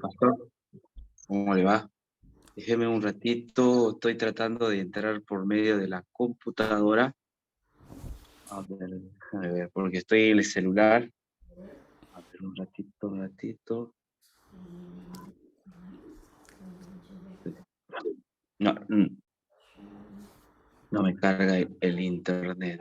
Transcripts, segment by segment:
Pastor, ¿cómo le va? Déjeme un ratito, estoy tratando de entrar por medio de la computadora. A ver, déjame ver, porque estoy en el celular. A ver, un ratito. No, no me carga el internet.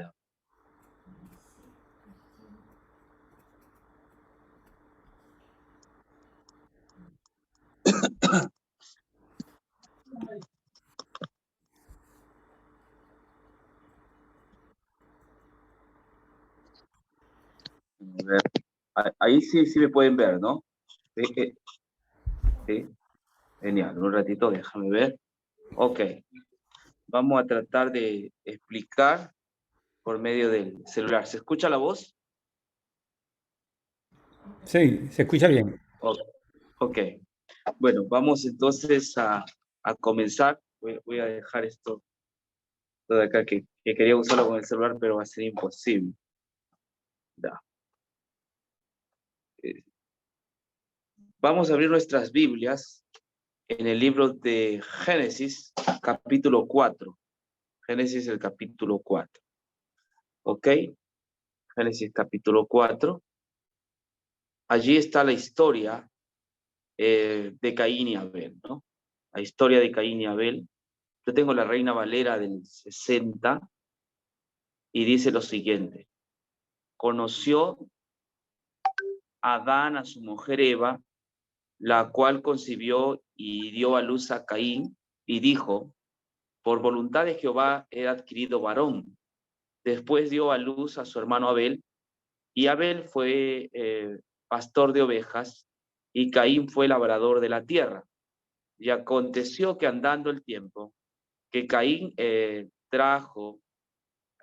A ver, ahí sí, sí me pueden ver, ¿no? Sí, sí, genial. Un ratito, déjame ver. Ok, vamos a tratar de explicar por medio del celular. ¿Se escucha la voz? Sí, se escucha bien. O- Ok. Bueno, vamos entonces a comenzar. Voy a dejar esto de acá que quería usarlo con el celular, pero va a ser imposible. Ya. Eh, Vamos a abrir nuestras Biblias en el libro de Génesis, capítulo 4. Génesis, el capítulo 4. ¿Ok? Génesis, capítulo 4. Allí está la historia de Caín y Abel, ¿no? La historia de Caín y Abel. Yo tengo la Reina Valera del 60 y dice lo siguiente. Conoció Adán a su mujer Eva, la cual concibió y dio a luz a Caín, y dijo, por voluntad de Jehová he adquirido varón. Después dio a luz a su hermano Abel, y Abel fue pastor de ovejas, y Caín fue labrador de la tierra. Y aconteció que andando el tiempo, que Caín trajo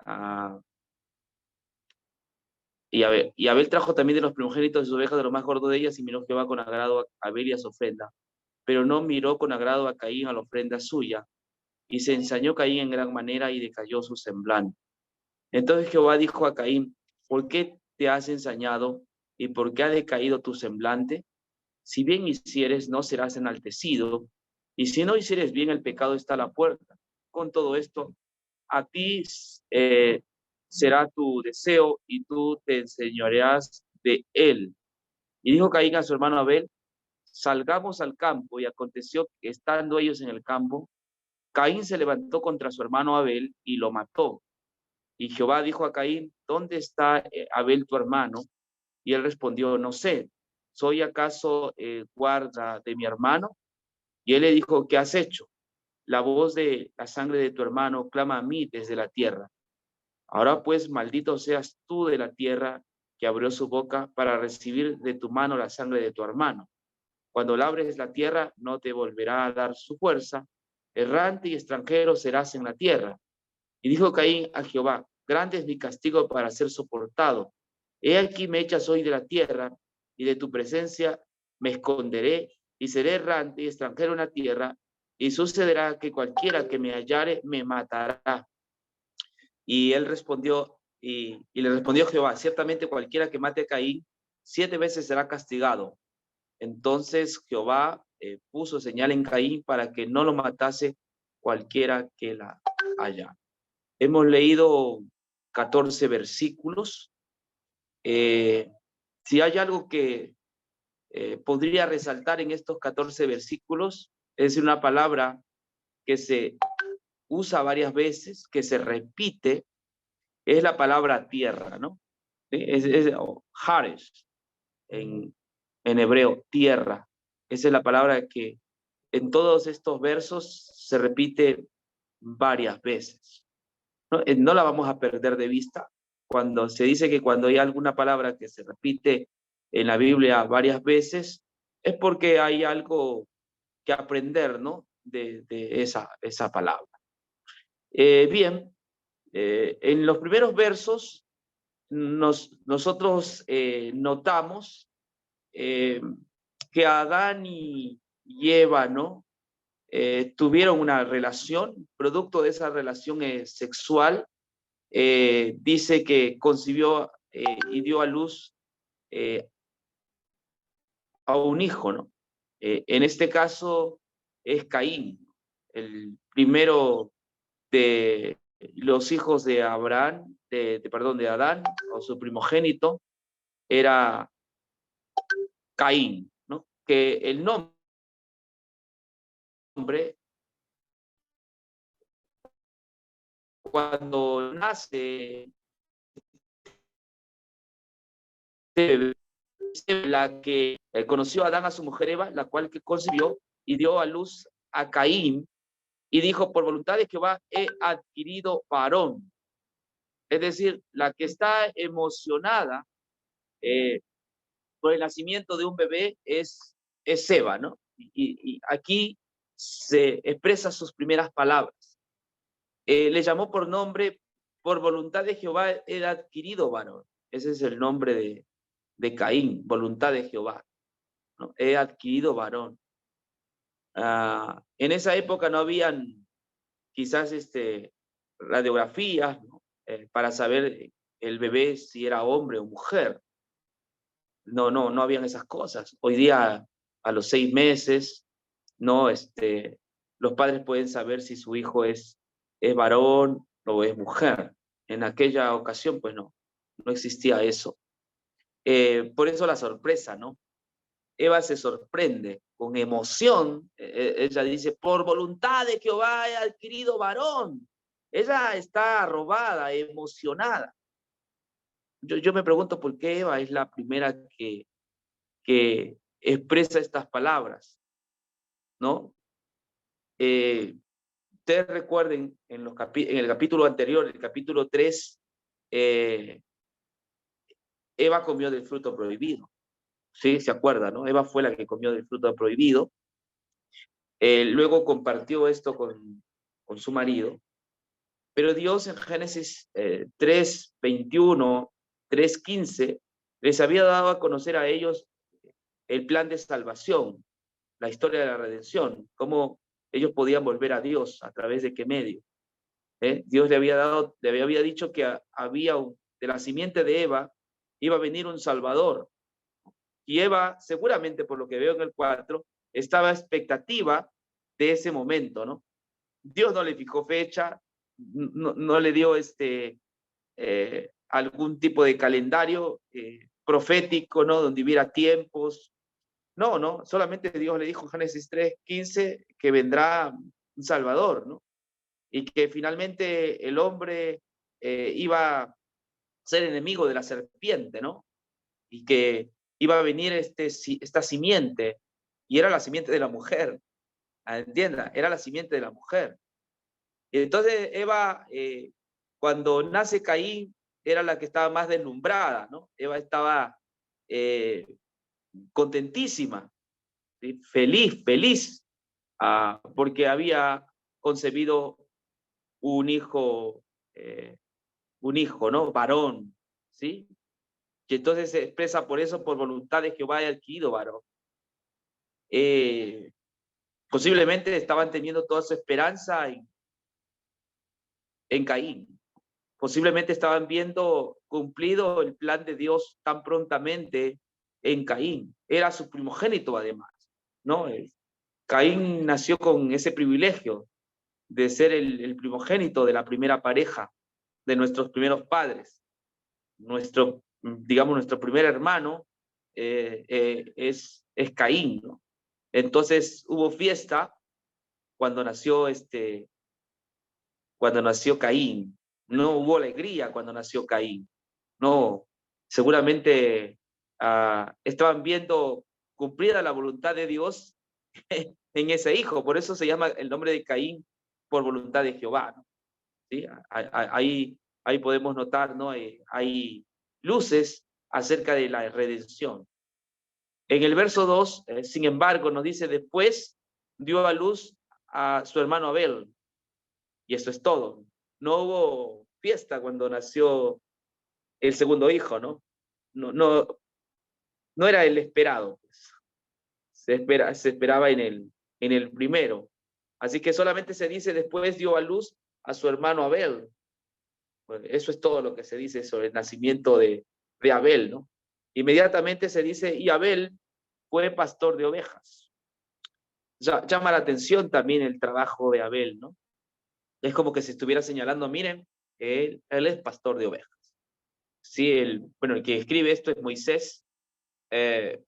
a y Abel trajo también de los primogénitos de sus ovejas de lo más gordo de ellas, y miró Jehová con agrado a Abel y a su ofrenda. Pero no miró con agrado a Caín a la ofrenda suya, y se ensañó Caín en gran manera y decayó su semblante. Entonces Jehová dijo a Caín, ¿por qué te has ensañado y por qué ha decaído tu semblante? Si bien hicieres, no serás enaltecido, y si no hicieres bien, el pecado está a la puerta. Con todo esto, a ti será tu deseo y tú te enseñorearás de él. Y dijo Caín a su hermano Abel, salgamos al campo. Y aconteció que estando ellos en el campo, Caín se levantó contra su hermano Abel y lo mató. Y Jehová dijo a Caín, ¿dónde está Abel tu hermano? Y él respondió, no sé, ¿soy acaso guarda de mi hermano? Y él le dijo, ¿qué has hecho? La voz de la sangre de tu hermano clama a mí desde la tierra. Ahora pues, maldito seas tú de la tierra que abrió su boca para recibir de tu mano la sangre de tu hermano. Cuando labres la tierra, no te volverá a dar su fuerza. Errante y extranjero serás en la tierra. Y dijo Caín a Jehová, grande es mi castigo para ser soportado. He aquí me echas hoy de la tierra, y de tu presencia me esconderé, y seré errante y extranjero en la tierra, y sucederá que cualquiera que me hallare me matará. Y él respondió, y le respondió Jehová, ciertamente cualquiera que mate a Caín, 7 veces será castigado. Entonces Jehová puso señal en Caín para que no lo matase cualquiera que la haya. Hemos leído 14 versículos. Si hay algo que podría resaltar en estos 14 versículos, es una palabra que se usa varias veces, que se repite, es la palabra tierra, ¿no? Es Haresh en hebreo, tierra. Esa es la palabra que en todos estos versos se repite varias veces. No la vamos a perder de vista. Cuando se dice que cuando hay alguna palabra que se repite en la Biblia varias veces, es porque hay algo que aprender, ¿no? De esa palabra. Bien, en los primeros versos nosotros notamos eh, que Adán y Eva, ¿no? Tuvieron una relación, producto de esa relación sexual, dice que concibió y dio a luz a un hijo, ¿no? En este caso es Caín, el primero de los hijos de Abraham, perdón, de Adán, o su primogénito, era Caín, ¿no? Que el nombre, cuando nace, la que conoció a Adán a su mujer Eva, la cual que concibió y dio a luz a Caín, y dijo, por voluntad de Jehová he adquirido varón. Es decir, la que está emocionada por el nacimiento de un bebé es Eva, ¿no? Y aquí se expresa sus primeras palabras. Le llamó por nombre, por voluntad de Jehová he adquirido varón. Ese es el nombre de Caín, voluntad de Jehová, ¿no? He adquirido varón. En esa época no habían quizás radiografías, ¿no? Para saber el bebé si era hombre o mujer. No habían esas cosas. Hoy día, a los 6 meses, no, los padres pueden saber si su hijo es varón o es mujer. En aquella ocasión, pues no existía eso. Por eso la sorpresa, ¿no? Eva se sorprende con emoción. Ella dice, por voluntad de Jehová he adquirido varón. Ella está robada, emocionada. Yo me pregunto por qué Eva es la primera que expresa estas palabras, ¿no? Ustedes recuerden en el capítulo anterior, el capítulo 3, Eva comió del fruto prohibido. ¿Sí? ¿Se acuerda, no? Eva fue la que comió del fruto prohibido. Luego compartió esto con su marido. Pero Dios en Génesis 3:21, 3:15, les había dado a conocer a ellos el plan de salvación, la historia de la redención, cómo ellos podían volver a Dios, a través de qué medio. Dios le había dicho que de la simiente de Eva iba a venir un Salvador. Y Eva, seguramente por lo que veo en el 4, estaba a expectativa de ese momento, ¿no? Dios no le fijó fecha, no le dio algún tipo de calendario profético, ¿no? Donde hubiera tiempos. No, solamente Dios le dijo en Génesis 3:15 que vendrá un Salvador, ¿no? Y que finalmente el hombre iba a ser enemigo de la serpiente, ¿no? Y que iba a venir esta simiente, y era la simiente de la mujer, entienda, era la simiente de la mujer. Y entonces Eva, cuando nace Caín, era la que estaba más deslumbrada, ¿no? Eva estaba contentísima, ¿sí? Feliz, porque había concebido un hijo, ¿no? Varón, ¿sí? Y entonces se expresa por eso, por voluntad de Jehová he adquirido varón. Posiblemente estaban teniendo toda su esperanza en Caín. Posiblemente estaban viendo cumplido el plan de Dios tan prontamente en Caín. Era su primogénito además, ¿no? Caín nació con ese privilegio de ser el primogénito de la primera pareja, de nuestros primeros padres. Nuestro primer hermano es Caín, ¿no? Entonces hubo fiesta cuando nació Caín. No hubo alegría cuando nació Caín. No, seguramente estaban viendo cumplida la voluntad de Dios en ese hijo. Por eso se llama el nombre de Caín, por voluntad de Jehová, ¿no? ¿Sí? Ahí podemos notar, ¿no? Hay luces acerca de la redención. En el verso 2, sin embargo, nos dice, después dio a luz a su hermano Abel. Y eso es todo. No hubo fiesta cuando nació el segundo hijo, ¿no? No era el esperado, pues. Se esperaba en el primero. Así que solamente se dice, después dio a luz a su hermano Abel. Pues eso es todo lo que se dice sobre el nacimiento de Abel, ¿no? Inmediatamente se dice, y Abel fue pastor de ovejas. llama la atención también el trabajo de Abel, ¿no? Es como que se estuviera señalando, miren, él es pastor de ovejas. Sí, bueno, el que escribe esto es Moisés,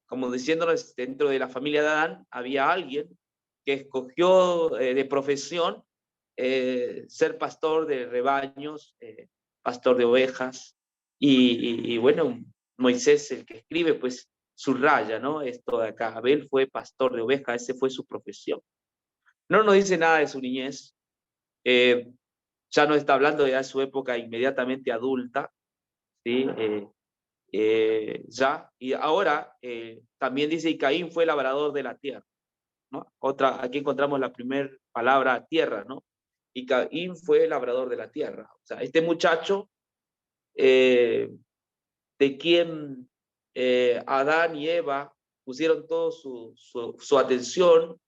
como diciéndonos, dentro de la familia de Adán había alguien que escogió de profesión ser pastor de rebaños, pastor de ovejas, y bueno, Moisés, el que escribe, pues subraya, ¿no? Esto de acá, Abel fue pastor de ovejas, ese fue su profesión. No nos dice nada de su niñez, eh, ya no está hablando ya de su época inmediatamente adulta, ¿sí? Ya, y ahora también dice, y Caín fue labrador de la tierra, ¿no? Aquí encontramos la primera palabra, tierra, ¿no? Y Caín fue labrador de la tierra. O sea, este muchacho eh, de quien Adán y Eva pusieron toda su atención,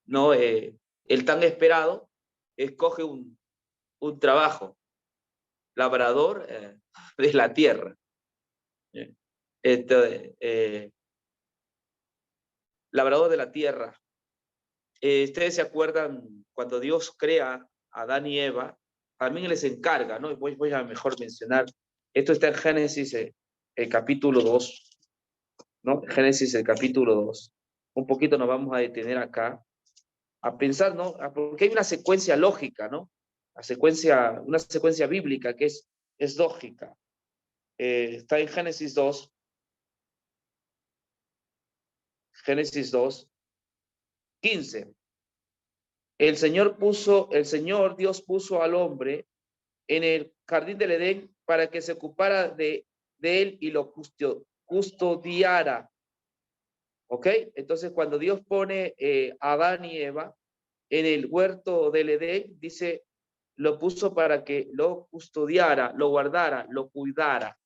¿no? El tan esperado, escoge un trabajo, labrador de la tierra. Este, labrador de la tierra. Ustedes se acuerdan cuando Dios crea a Adán y Eva, también les encarga, ¿no? Voy a mejor mencionar, esto está en Génesis, el capítulo 2, ¿no? Génesis, el capítulo 2. Un poquito nos vamos a detener acá, a pensar, ¿no? Porque hay una secuencia lógica, ¿no? Una secuencia bíblica que es lógica. Está en Génesis 2, Génesis 2, 15. El Señor Dios puso al hombre en el jardín del Edén para que se ocupara de él y lo custodiara. ¿Ok? Entonces, cuando Dios pone a Adán y Eva en el huerto del Edén, dice, lo puso para que lo custodiara, lo guardara, lo cuidara.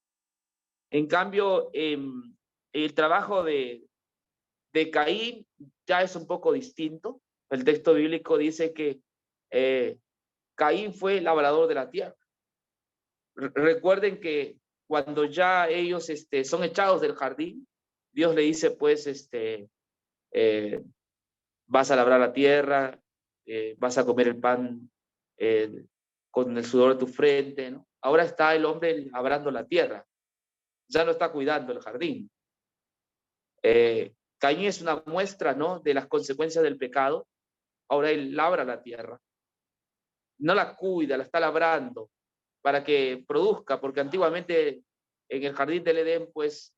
En cambio, el trabajo de Caín ya es un poco distinto. El texto bíblico dice que Caín fue labrador de la tierra. Recuerden que cuando ya ellos son echados del jardín, Dios le dice, pues, eh, vas a labrar la tierra, vas a comer el pan eh, con el sudor de tu frente, ¿no? Ahora está el hombre labrando la tierra, ya no está cuidando el jardín. Caín es una muestra, ¿no? De las consecuencias del pecado. Ahora él labra la tierra, no la cuida, la está labrando para que produzca, porque antiguamente en el jardín del Edén, pues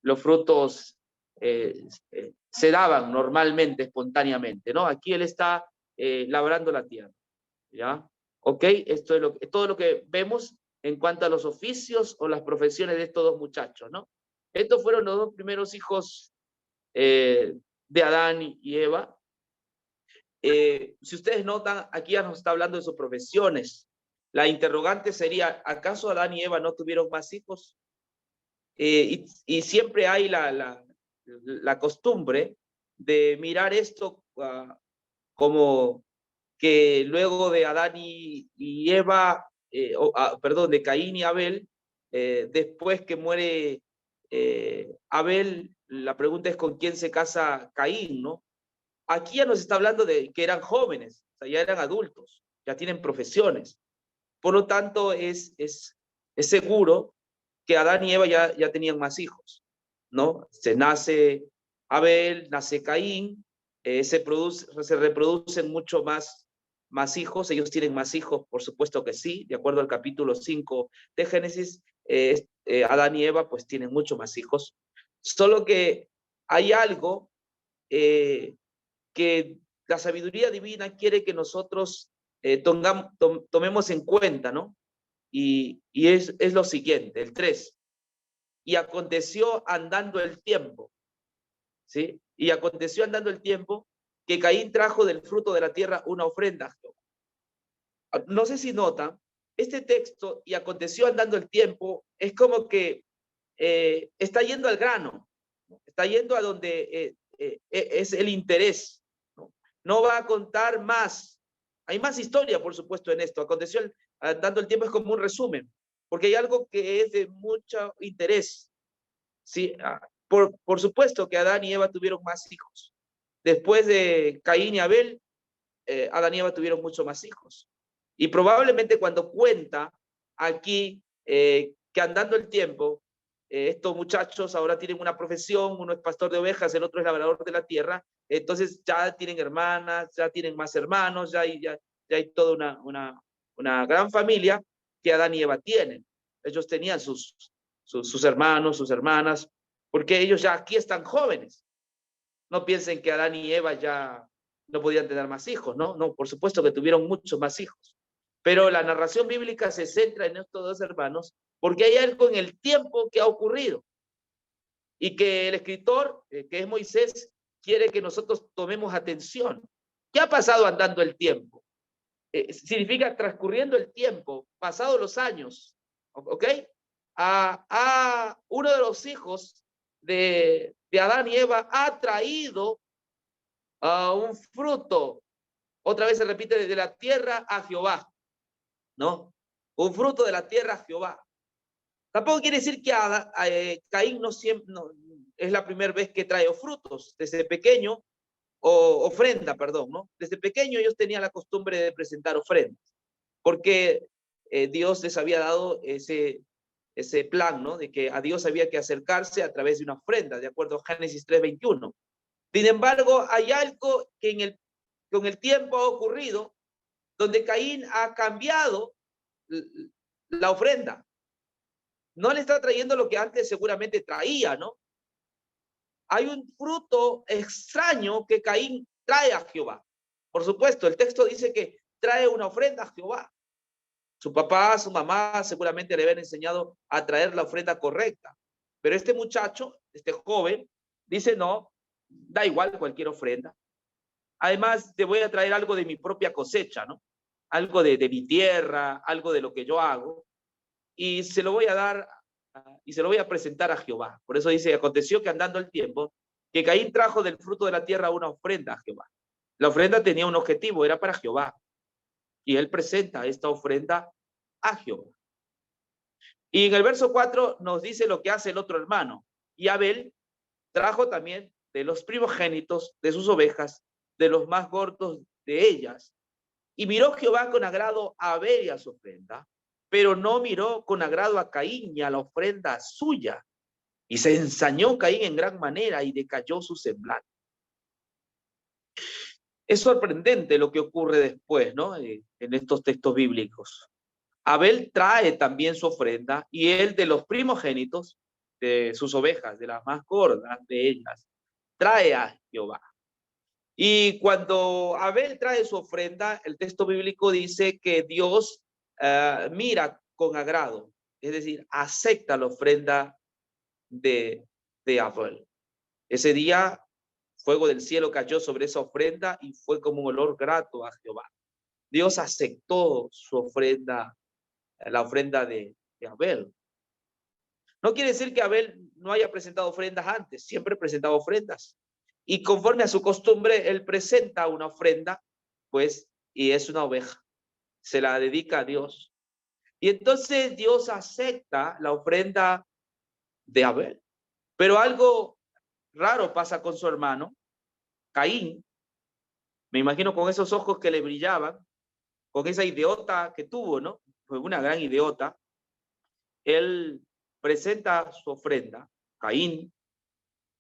los frutos se daban normalmente, espontáneamente, ¿no? Aquí él está labrando la tierra, ¿ya? ¿Ok? Esto es todo lo que vemos en cuanto a los oficios o las profesiones de estos dos muchachos, ¿no? Estos fueron los dos primeros hijos de Adán y Eva. Si ustedes notan, aquí ya nos está hablando de sus profesiones. La interrogante sería, ¿acaso Adán y Eva no tuvieron más hijos? Y siempre hay la costumbre de mirar esto como que luego de Adán y Eva, perdón, de Caín y Abel, después que muere Abel, la pregunta es con quién se casa Caín, ¿no? Aquí ya nos está hablando de que eran jóvenes, o sea, ya eran adultos, ya tienen profesiones. Por lo tanto, es seguro que Adán y Eva ya tenían más hijos, ¿no? Se nace Abel, nace Caín, se reproducen mucho más hijos, ellos tienen más hijos, por supuesto que sí, de acuerdo al capítulo 5 de Génesis, Adán y Eva pues tienen mucho más hijos, solo que hay algo que la sabiduría divina quiere que nosotros tomemos en cuenta, ¿no? Y es lo siguiente, el 3. Y aconteció andando el tiempo, ¿sí? Y aconteció andando el tiempo que Caín trajo del fruto de la tierra una ofrenda. No sé si notan, este texto, y aconteció andando el tiempo, es como que está yendo al grano, ¿no? Está yendo a donde es el interés, ¿no? No va a contar más. Hay más historia, por supuesto, en esto. Aconteció andando el tiempo es como un resumen, porque hay algo que es de mucho interés. ¿Sí? Por supuesto que Adán y Eva tuvieron más hijos, después de Caín y Abel, Adán y Eva tuvieron muchos más hijos. Y probablemente cuando cuenta aquí que andando el tiempo, estos muchachos ahora tienen una profesión, uno es pastor de ovejas, el otro es labrador de la tierra, entonces ya tienen hermanas, ya tienen más hermanos, ya hay toda una gran familia que Adán y Eva tienen. Ellos tenían sus hermanos, sus hermanas, porque ellos ya aquí están jóvenes. No piensen que Adán y Eva ya no podían tener más hijos, ¿no? No, por supuesto que tuvieron muchos más hijos. Pero la narración bíblica se centra en estos dos hermanos porque hay algo en el tiempo que ha ocurrido y que el escritor, que es Moisés, quiere que nosotros tomemos atención. ¿Qué ha pasado andando el tiempo? Significa transcurriendo el tiempo, pasados los años, ¿ok? A uno de los hijos de Adán y Eva ha traído un fruto, otra vez se repite, desde la tierra a Jehová, ¿no? Un fruto de la tierra a Jehová. Tampoco quiere decir que Caín no es la primera vez que trae frutos. Desde pequeño, ofrenda, perdón, ¿no? Desde pequeño ellos tenían la costumbre de presentar ofrendas, porque Dios les había dado ese plan, ¿no? De que a Dios había que acercarse a través de una ofrenda, de acuerdo a Génesis 3:21. Sin embargo, hay algo que con el tiempo ha ocurrido, donde Caín ha cambiado la ofrenda. No le está trayendo lo que antes seguramente traía, ¿no? Hay un fruto extraño que Caín trae a Jehová. Por supuesto, el texto dice que trae una ofrenda a Jehová. Su papá, su mamá seguramente le habían enseñado a traer la ofrenda correcta. Pero este muchacho, este joven, dice, no, da igual cualquier ofrenda. Además, te voy a traer algo de mi propia cosecha, ¿no? Algo de mi tierra, algo de lo que yo hago. Y se lo voy a dar y se lo voy a presentar a Jehová. Por eso dice, aconteció que andando el tiempo, que Caín trajo del fruto de la tierra una ofrenda a Jehová. La ofrenda tenía un objetivo, era para Jehová. Y él presenta esta ofrenda a Jehová. Y en el verso 4 nos dice lo que hace el otro hermano. Y Abel trajo también de los primogénitos de sus ovejas, de los más gordos de ellas. Y miró Jehová con agrado a Abel y a su ofrenda, pero no miró con agrado a Caín y a la ofrenda suya. Y se ensañó Caín en gran manera y decayó su semblante. Es sorprendente lo que ocurre después, ¿no? En estos textos bíblicos. Abel trae también su ofrenda y él de los primogénitos de sus ovejas, de las más gordas de ellas, trae a Jehová. Y cuando Abel trae su ofrenda, el texto bíblico dice que Dios mira con agrado, es decir, acepta la ofrenda de Abel. Ese día, fuego del cielo cayó sobre esa ofrenda y fue como un olor grato a Jehová. Dios aceptó su ofrenda, la ofrenda de Abel. No quiere decir que Abel no haya presentado ofrendas antes, siempre presentaba ofrendas. Y conforme a su costumbre, él presenta una ofrenda, pues, y es una oveja. Se la dedica a Dios. Y entonces Dios acepta la ofrenda de Abel. Pero algo raro pasa con su hermano, Caín. Me imagino con esos ojos que le brillaban, con esa idiota que tuvo, ¿no? Fue una gran idiota. Él presenta su ofrenda, Caín,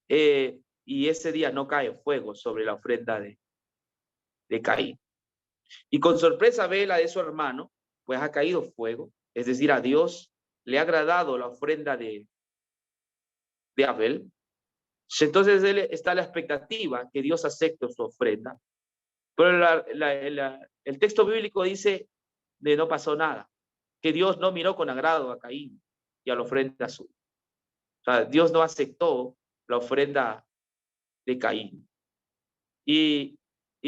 y ese día no cae fuego sobre la ofrenda de Caín. Y con sorpresa ve la de su hermano, pues ha caído fuego, es decir, a Dios le ha agradado la ofrenda de Abel. Entonces él está a la expectativa que Dios acepte su ofrenda. Pero el texto bíblico dice que no pasó nada, que Dios no miró con agrado a Caín y a la ofrenda suya. O sea, Dios no aceptó la ofrenda de Caín. Y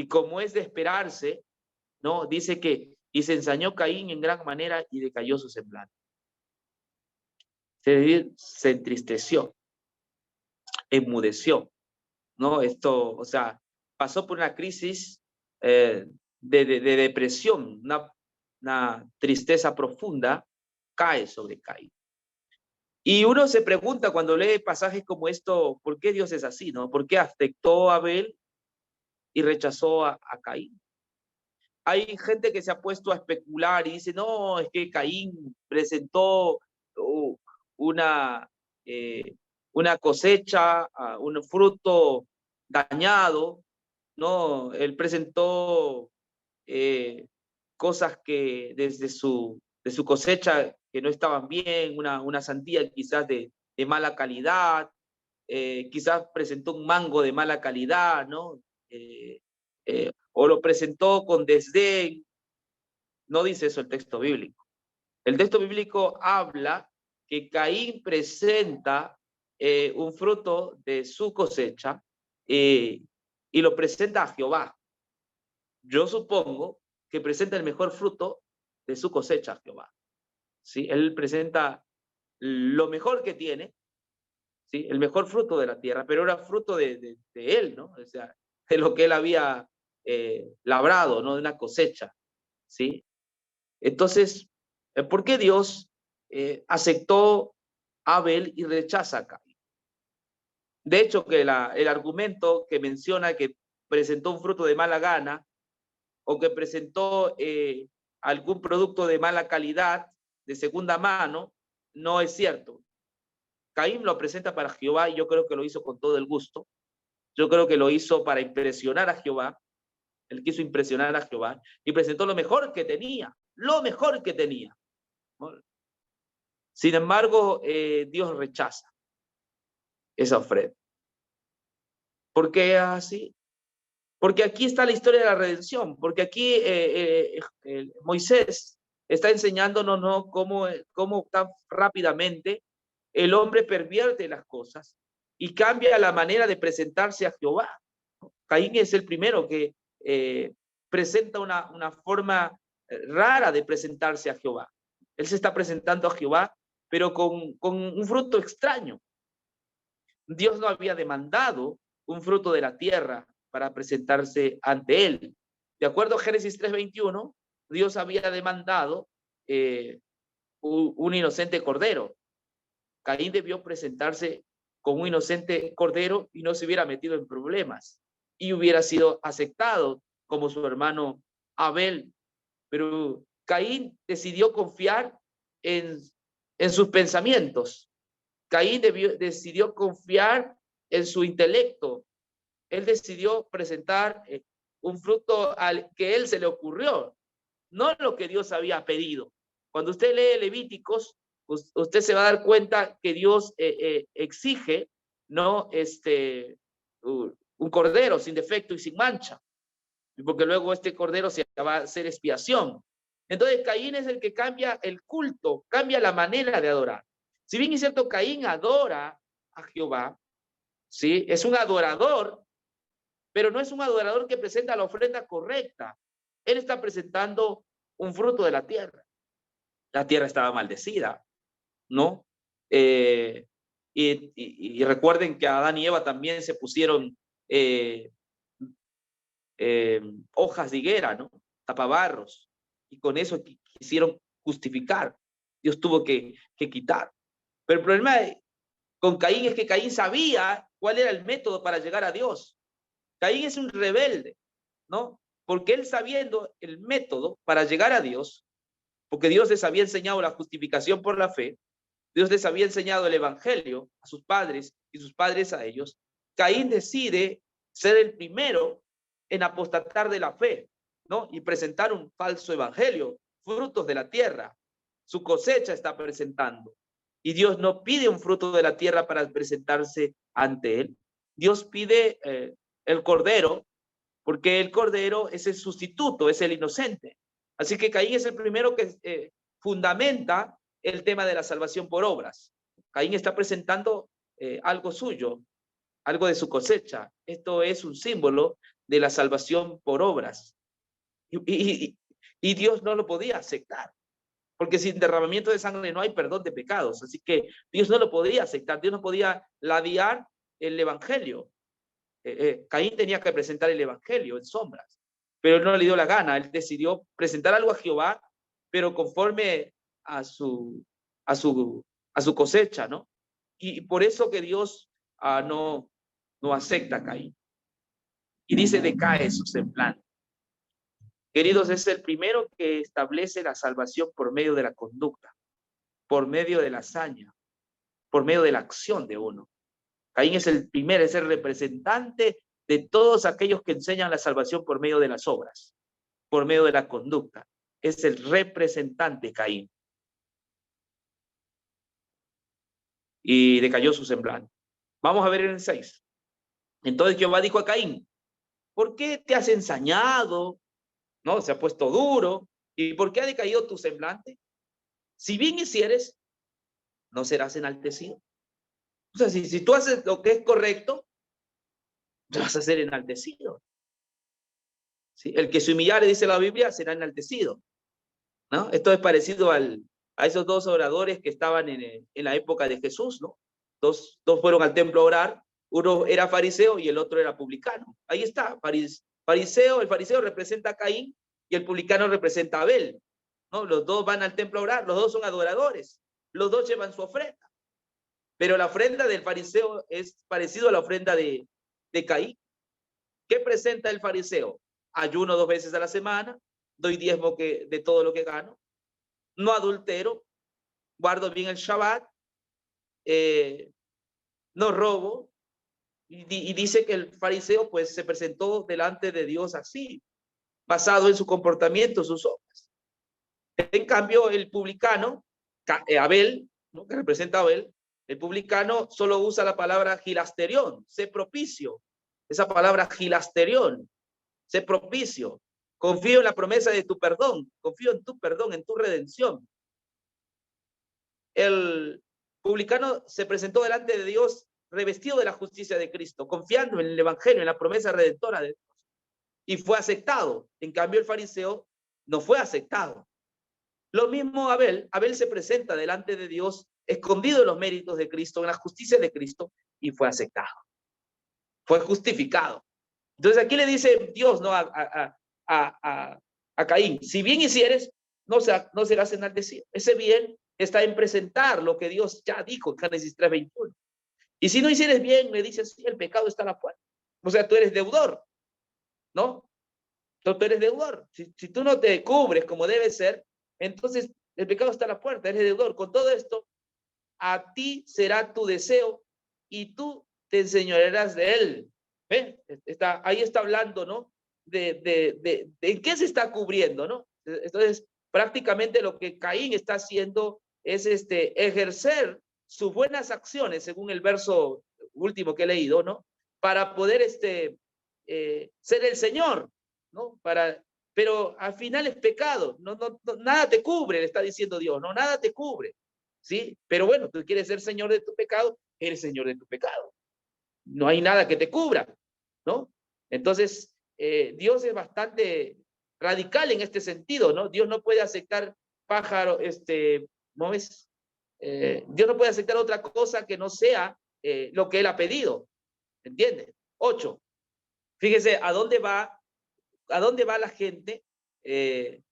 como es de esperarse, ¿no? Dice que, y se ensañó Caín en gran manera y decayó su semblante. Se entristeció, enmudeció, ¿no? Esto, o sea, pasó por una crisis de depresión, una tristeza profunda cae sobre Caín. Y uno se pregunta cuando lee pasajes como esto, ¿por qué Dios es así, no? ¿Por qué afectó a Abel y rechazó a Caín. Hay gente que se ha puesto a especular y dice, no, es que Caín presentó una, una cosecha, un fruto dañado, ¿no? Él presentó cosas que desde de su cosecha que no estaban bien, una sandía quizás de mala calidad, quizás presentó un mango de mala calidad, ¿no? O lo presentó con desdén. No dice eso el texto bíblico. El texto bíblico habla que Caín presenta un fruto de su cosecha y lo presenta a Jehová. Yo supongo que presenta el mejor fruto de su cosecha a Jehová. ¿Sí? Él presenta lo mejor que tiene, ¿sí? El mejor fruto de la tierra, pero era fruto de él, ¿no? O sea, de lo que él había labrado, ¿no? De una cosecha, ¿sí? Entonces, ¿por qué Dios aceptó a Abel y rechaza a Caín? De hecho, que el argumento que menciona que presentó un fruto de mala gana o que presentó algún producto de mala calidad, de segunda mano, no es cierto. Caín lo presenta para Jehová y yo creo que lo hizo con todo el gusto. Yo creo que lo hizo para impresionar a Jehová. Él quiso impresionar a Jehová y presentó lo mejor que tenía, lo mejor que tenía. Sin embargo, Dios rechaza esa ofrenda. ¿Por qué así? Porque aquí está la historia de la redención, porque aquí Moisés está enseñándonos, ¿no? cómo tan rápidamente el hombre pervierte las cosas y cambia la manera de presentarse a Jehová. Caín es el primero que presenta una forma rara de presentarse a Jehová. Él se está presentando a Jehová, pero con un fruto extraño. Dios no había demandado un fruto de la tierra para presentarse ante él. De acuerdo a Génesis 3:21, Dios había demandado un inocente cordero. Caín debió presentarse con un inocente cordero y no se hubiera metido en problemas y hubiera sido aceptado como su hermano Abel. Pero Caín decidió confiar en sus pensamientos. Caín decidió confiar en su intelecto. Él decidió presentar un fruto al que él se le ocurrió, no lo que Dios había pedido. Cuando usted lee Levíticos, usted se va a dar cuenta que Dios exige, ¿no? Un cordero sin defecto y sin mancha, porque luego este cordero se va a hacer expiación. Entonces Caín es el que cambia el culto, cambia la manera de adorar. Si bien es cierto, Caín adora a Jehová, ¿sí? Es un adorador, pero no es un adorador que presenta la ofrenda correcta. Él está presentando un fruto de la tierra. La tierra estaba maldecida, ¿no? Y recuerden que a Adán y Eva también se pusieron hojas de higuera, ¿no? Tapabarros. Y con eso quisieron justificar. Dios tuvo que quitar. Pero el problema con Caín es que Caín sabía cuál era el método para llegar a Dios. Caín es un rebelde, ¿no? Porque él sabiendo el método para llegar a Dios, porque Dios les había enseñado la justificación por la fe, Dios les había enseñado el evangelio a sus padres y sus padres a ellos, Caín decide ser el primero en apostatar de la fe, ¿no? Y presentar un falso evangelio, frutos de la tierra. Su cosecha está presentando. Y Dios no pide un fruto de la tierra para presentarse ante él. Dios pide el cordero, porque el cordero es el sustituto, es el inocente. Así que Caín es el primero que fundamenta el tema de la salvación por obras. Caín está presentando algo suyo, algo de su cosecha. Esto es un símbolo de la salvación por obras. Y Dios no lo podía aceptar, porque sin derramamiento de sangre no hay perdón de pecados. Así que Dios no lo podía aceptar, Dios no podía labiar el evangelio. Caín tenía que presentar el evangelio en sombras, pero él no le dio la gana. Él decidió presentar algo a Jehová, pero conforme a su cosecha, ¿no? Y por eso que Dios no acepta a Caín. Y dice, decae su semblante. Queridos, es el primero que establece la salvación por medio de la conducta, por medio de la hazaña, por medio de la acción de uno. Caín es el primero, es el representante de todos aquellos que enseñan la salvación por medio de las obras, por medio de la conducta. Es el representante Caín. Y decayó su semblante. Vamos a ver en el 6. Entonces Jehová dijo a Caín, ¿por qué te has ensañado? ¿No? Se ha puesto duro. ¿Y por qué ha decaído tu semblante? Si bien hicieres, no serás enaltecido. O sea, si tú haces lo que es correcto, vas a ser enaltecido. ¿Sí? El que se humillare, dice la Biblia, será enaltecido. ¿No? Esto es parecido a esos dos oradores que estaban en la época de Jesús, ¿no? Dos fueron al templo a orar, uno era fariseo y el otro era publicano. Ahí está, fariseo, el fariseo representa a Caín y el publicano representa a Abel, ¿no? Los dos van al templo a orar, los dos son adoradores, los dos llevan su ofrenda, pero la ofrenda del fariseo es parecido a la ofrenda de Caín. ¿Qué presenta el fariseo? Ayuno 2 veces a la semana, doy diezmo de todo lo que gano, no adultero, guardo bien el Shabbat, no robo, y dice que el fariseo pues se presentó delante de Dios así, basado en su comportamiento, sus obras. En cambio, el publicano, Abel, ¿no? Que representa a Abel, el publicano solo usa la palabra gilasterión, sé propicio, esa palabra gilasterión, sé propicio, confío en la promesa de tu perdón, confío en tu perdón, en tu redención. El publicano se presentó delante de Dios revestido de la justicia de Cristo, confiando en el evangelio, en la promesa redentora de Dios, y fue aceptado. En cambio, el fariseo no fue aceptado. Lo mismo Abel se presenta delante de Dios, escondido en los méritos de Cristo, en la justicia de Cristo, y fue aceptado. Fue justificado. Entonces aquí le dice Dios, ¿no? a Caín, si bien hicieres, no serás enaltecido. Ese bien está en presentar lo que Dios ya dijo en Génesis 3:21. Y si no hicieres bien, le dices, sí, el pecado está a la puerta. O sea, tú eres deudor, ¿no? Tú eres deudor. Si tú no te cubres como debe ser, entonces el pecado está a la puerta, eres deudor. Con todo esto, a ti será tu deseo y tú te enseñorearás de él. ¿Ven? Ahí está hablando, ¿no? De en qué se está cubriendo, ¿no? Entonces, prácticamente lo que Caín está haciendo es ejercer sus buenas acciones, según el verso último que he leído, ¿no? Para poder ser el Señor, ¿no? Pero al final es pecado, nada te cubre, le está diciendo Dios, ¿no? Nada te cubre, ¿sí? Pero bueno, tú quieres ser Señor de tu pecado, eres Señor de tu pecado. No hay nada que te cubra, ¿no? Entonces, Dios es bastante radical en este sentido, ¿no? Dios no puede aceptar pájaro, ¿no es? Dios no puede aceptar otra cosa que no sea lo que Él ha pedido, ¿entiendes? 8. Fíjese a dónde va la gente que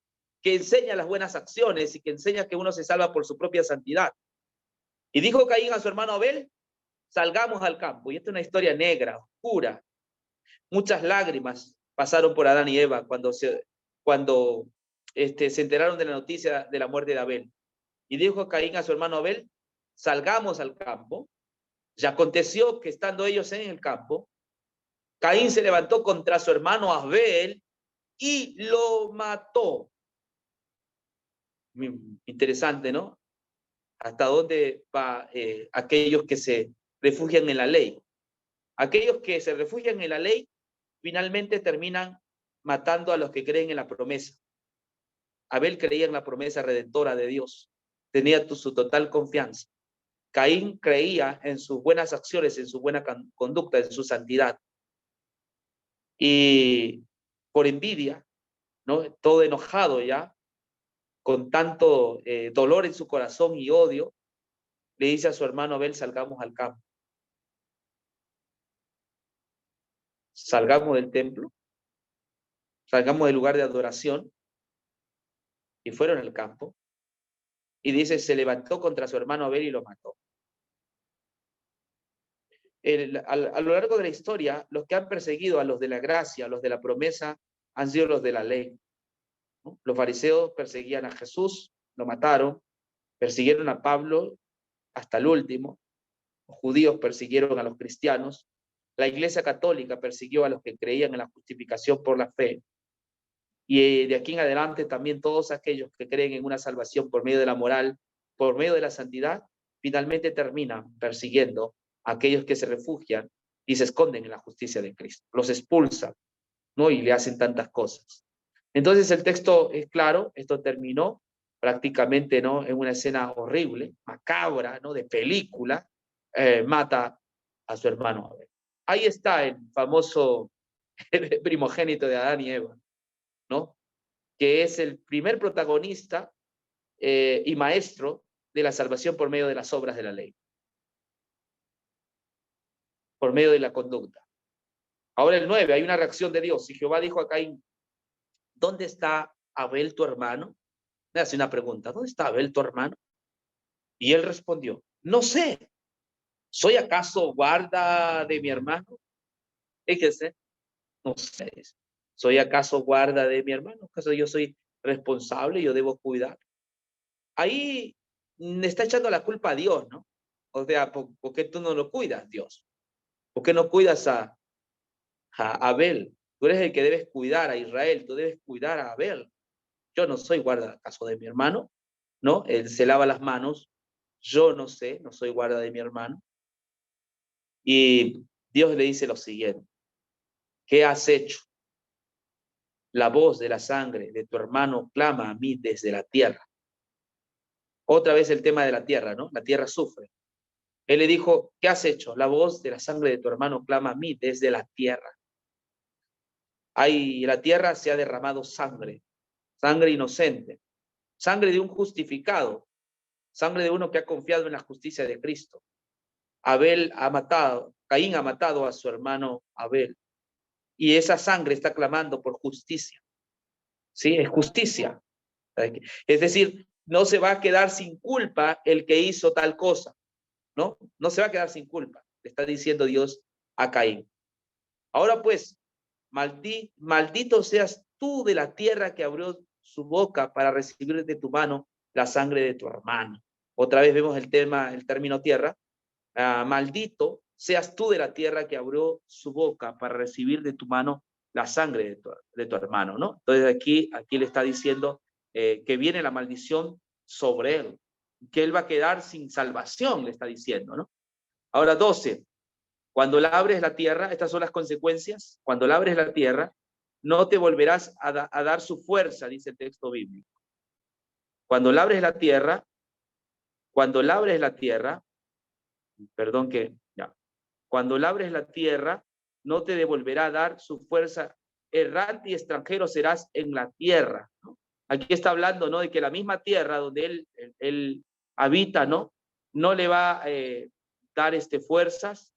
enseña las buenas acciones y que enseña que uno se salva por su propia santidad. Y dijo Caín a su hermano Abel, salgamos al campo. Y esta es una historia negra, oscura. Muchas lágrimas pasaron por Adán y Eva cuando se enteraron de la noticia de la muerte de Abel. Y dijo Caín a su hermano Abel, salgamos al campo. Y aconteció que estando ellos en el campo, Caín se levantó contra su hermano Abel y lo mató. Interesante, ¿no? Hasta dónde va aquellos que se refugian en la ley. Aquellos que se refugian en la ley finalmente terminan matando a los que creen en la promesa. Abel creía en la promesa redentora de Dios, tenía su total confianza. Caín creía en sus buenas acciones, en su buena conducta, en su santidad. Y por envidia, ¿no? Todo enojado ya, con tanto dolor en su corazón y odio, le dice a su hermano Abel, salgamos al campo. Salgamos del templo, salgamos del lugar de adoración, y fueron al campo. Y dice, se levantó contra su hermano Abel y lo mató. a lo largo de la historia, los que han perseguido a los de la gracia, a los de la promesa, han sido los de la ley, ¿no? Los fariseos perseguían a Jesús, lo mataron, persiguieron a Pablo hasta el último, los judíos persiguieron a los cristianos, la Iglesia Católica persiguió a los que creían en la justificación por la fe, y de aquí en adelante también todos aquellos que creen en una salvación por medio de la moral, por medio de la santidad, finalmente terminan persiguiendo a aquellos que se refugian y se esconden en la justicia de Cristo. Los expulsan, ¿no? Y le hacen tantas cosas. Entonces el texto es claro, esto terminó prácticamente, ¿no?, en una escena horrible, macabra, ¿no?, de película, mata a su hermano Abel. Ahí está el famoso primogénito de Adán y Eva, ¿no?, que es el primer protagonista y maestro de la salvación por medio de las obras de la ley, por medio de la conducta. Ahora el 9, hay una reacción de Dios, y Jehová dijo a Caín, ¿dónde está Abel tu hermano? Le hace una pregunta, ¿dónde está Abel tu hermano? Y él respondió, no sé, ¿soy acaso guarda de mi hermano? Fíjese, no sé, ¿soy acaso guarda de mi hermano? ¿Acaso yo soy responsable, yo debo cuidar? Ahí le está echando la culpa a Dios, ¿no? O sea, ¿por qué tú no lo cuidas, Dios? ¿Por qué no cuidas a Abel? Tú eres el que debes cuidar a Israel, tú debes cuidar a Abel. Yo no soy guarda acaso de mi hermano, ¿no? Él se lava las manos, yo no sé, no soy guarda de mi hermano. Y Dios le dice lo siguiente, ¿qué has hecho? La voz de la sangre de tu hermano clama a mí desde la tierra. Otra vez el tema de la tierra, ¿no? La tierra sufre. Él le dijo, ¿qué has hecho? La voz de la sangre de tu hermano clama a mí desde la tierra. La tierra se ha derramado sangre, sangre inocente, sangre de un justificado, sangre de uno que ha confiado en la justicia de Cristo. Caín ha matado a su hermano Abel. Y esa sangre está clamando por justicia. ¿Sí? Es justicia. Es decir, no se va a quedar sin culpa el que hizo tal cosa, ¿no? No se va a quedar sin culpa, le está diciendo Dios a Caín. Ahora pues, maldito seas tú de la tierra que abrió su boca para recibir de tu mano la sangre de tu hermano. Otra vez vemos el término tierra. Maldito seas tú de la tierra que abrió su boca para recibir de tu mano la sangre de tu hermano, ¿no? Entonces aquí le está diciendo que viene la maldición sobre él, que él va a quedar sin salvación, le está diciendo, ¿no? Ahora 12, cuando labres la tierra, estas son las consecuencias, cuando labres la tierra, no te volverás a dar su fuerza, dice el texto bíblico. Cuando labres la tierra, perdón que ya, cuando labres la tierra, no te devolverá a dar su fuerza, errante y extranjero serás en la tierra, ¿no? Aquí está hablando, ¿no?, de que la misma tierra donde él habita, ¿no?, no le va a dar fuerzas,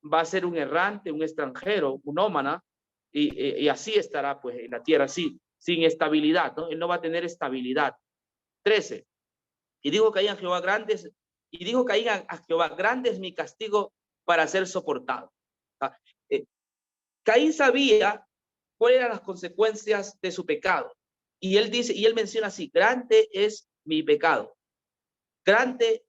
va a ser un errante, un extranjero, un nómada, y así estará pues en la tierra, así, sin estabilidad, ¿no? Él no va a tener estabilidad. 13. Y dijo Caín a Jehová, grande es mi castigo para ser soportado. Caín sabía cuáles eran las consecuencias de su pecado. Y él menciona así, grande es mi pecado. Grande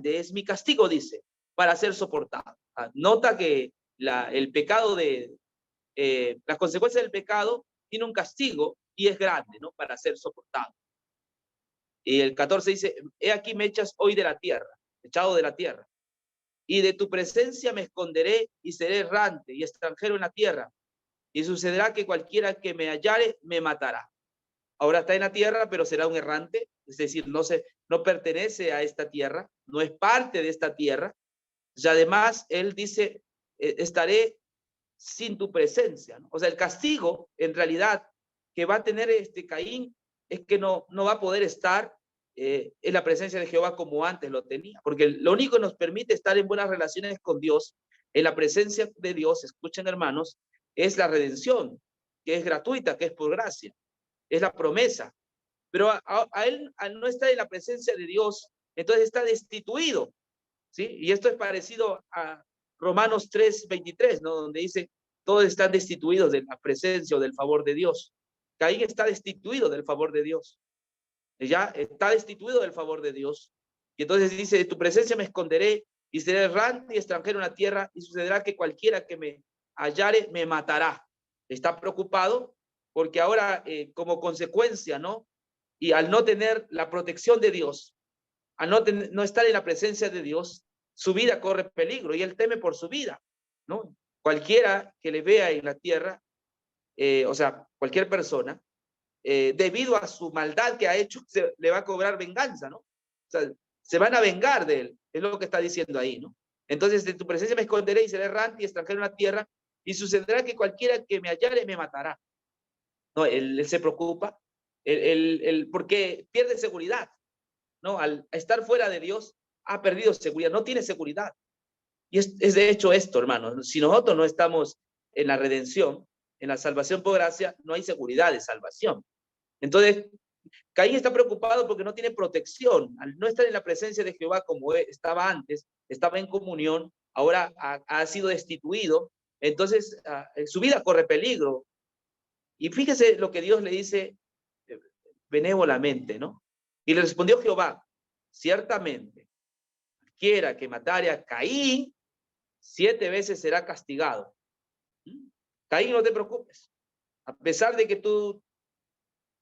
es mi castigo, dice, para ser soportado. Nota que el pecado las consecuencias del pecado tiene un castigo y es grande, ¿no?, para ser soportado. Y el 14 dice, he aquí me echas hoy de la tierra, echado de la tierra, y de tu presencia me esconderé y seré errante y extranjero en la tierra, y sucederá que cualquiera que me hallare me matará. Ahora está en la tierra, pero será un errante, es decir, no pertenece a esta tierra, no es parte de esta tierra, y además él dice, estaré sin tu presencia, ¿no? O sea, el castigo en realidad que va a tener Caín es que no va a poder estar en la presencia de Jehová como antes lo tenía, porque lo único que nos permite estar en buenas relaciones con Dios, en la presencia de Dios, escuchen hermanos, es la redención, que es gratuita, que es por gracia, es la promesa, pero a él, al no estar en la presencia de Dios, entonces está destituido, ¿sí? Y esto es parecido Romanos 3:23, ¿no? Donde dice, todos están destituidos de la presencia o del favor de Dios. Caín está destituido del favor de Dios. Ya está destituido del favor de Dios. Y entonces dice, de tu presencia me esconderé y seré errante y extranjero en la tierra, y sucederá que cualquiera que me hallare me matará. Está preocupado porque ahora como consecuencia, ¿no? Y al no tener la protección de Dios, al no estar en la presencia de Dios, su vida corre peligro y él teme por su vida, ¿no? Cualquiera que le vea en la tierra, o sea, cualquier persona, debido a su maldad que ha hecho, le va a cobrar venganza, ¿no? O sea, se van a vengar de él, es lo que está diciendo ahí, ¿no? Entonces, de tu presencia me esconderé y seré errante y extranjero en la tierra, y sucederá que cualquiera que me hallare me matará. No, él se preocupa, porque pierde seguridad, ¿no? Al estar fuera de Dios, ha perdido seguridad, no tiene seguridad. Y es de hecho esto, hermanos, si nosotros no estamos en la redención, en la salvación por gracia, no hay seguridad de salvación. Entonces, Caín está preocupado porque no tiene protección. Al no estar en la presencia de Jehová como estaba antes, estaba en comunión, ahora ha sido destituido, entonces su vida corre peligro. Y fíjese lo que Dios le dice benévolamente, ¿no? Y le respondió Jehová, ciertamente, quiera que matare a Caín, 7 veces será castigado. Caín, no te preocupes. A pesar de que tú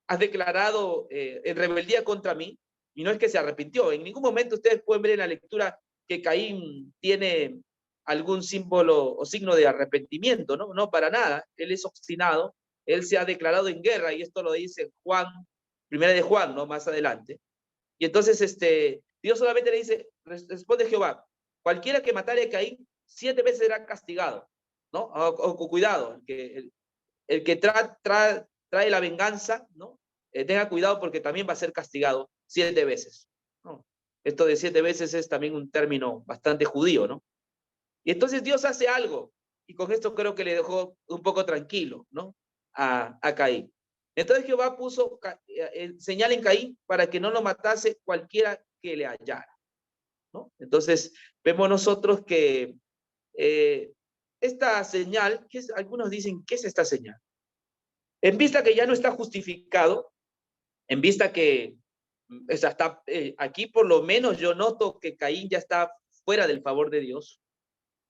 has declarado en rebeldía contra mí, y no es que se arrepintió. En ningún momento ustedes pueden ver en la lectura que Caín tiene algún símbolo o signo de arrepentimiento, ¿no? No, para nada. Él es obstinado, él se ha declarado en guerra, y esto lo dice Juan, primera de Juan, ¿no? Más adelante. Y entonces Dios solamente le dice, responde Jehová, cualquiera que matare a Caín, 7 veces será castigado, ¿no? O cuidado, el que trae la venganza, ¿no? Tenga cuidado porque también va a ser castigado 7 veces, ¿no? Esto de 7 veces es también un término bastante judío, ¿no? Y entonces Dios hace algo, y con esto creo que le dejó un poco tranquilo, ¿no? A Caín. Entonces Jehová puso señal en Caín para que no lo matase cualquiera que le hallara, ¿no? Entonces vemos nosotros que esta señal, algunos dicen, ¿qué es esta señal? En vista que ya no está justificado, en vista que está, aquí por lo menos yo noto que Caín ya está fuera del favor de Dios,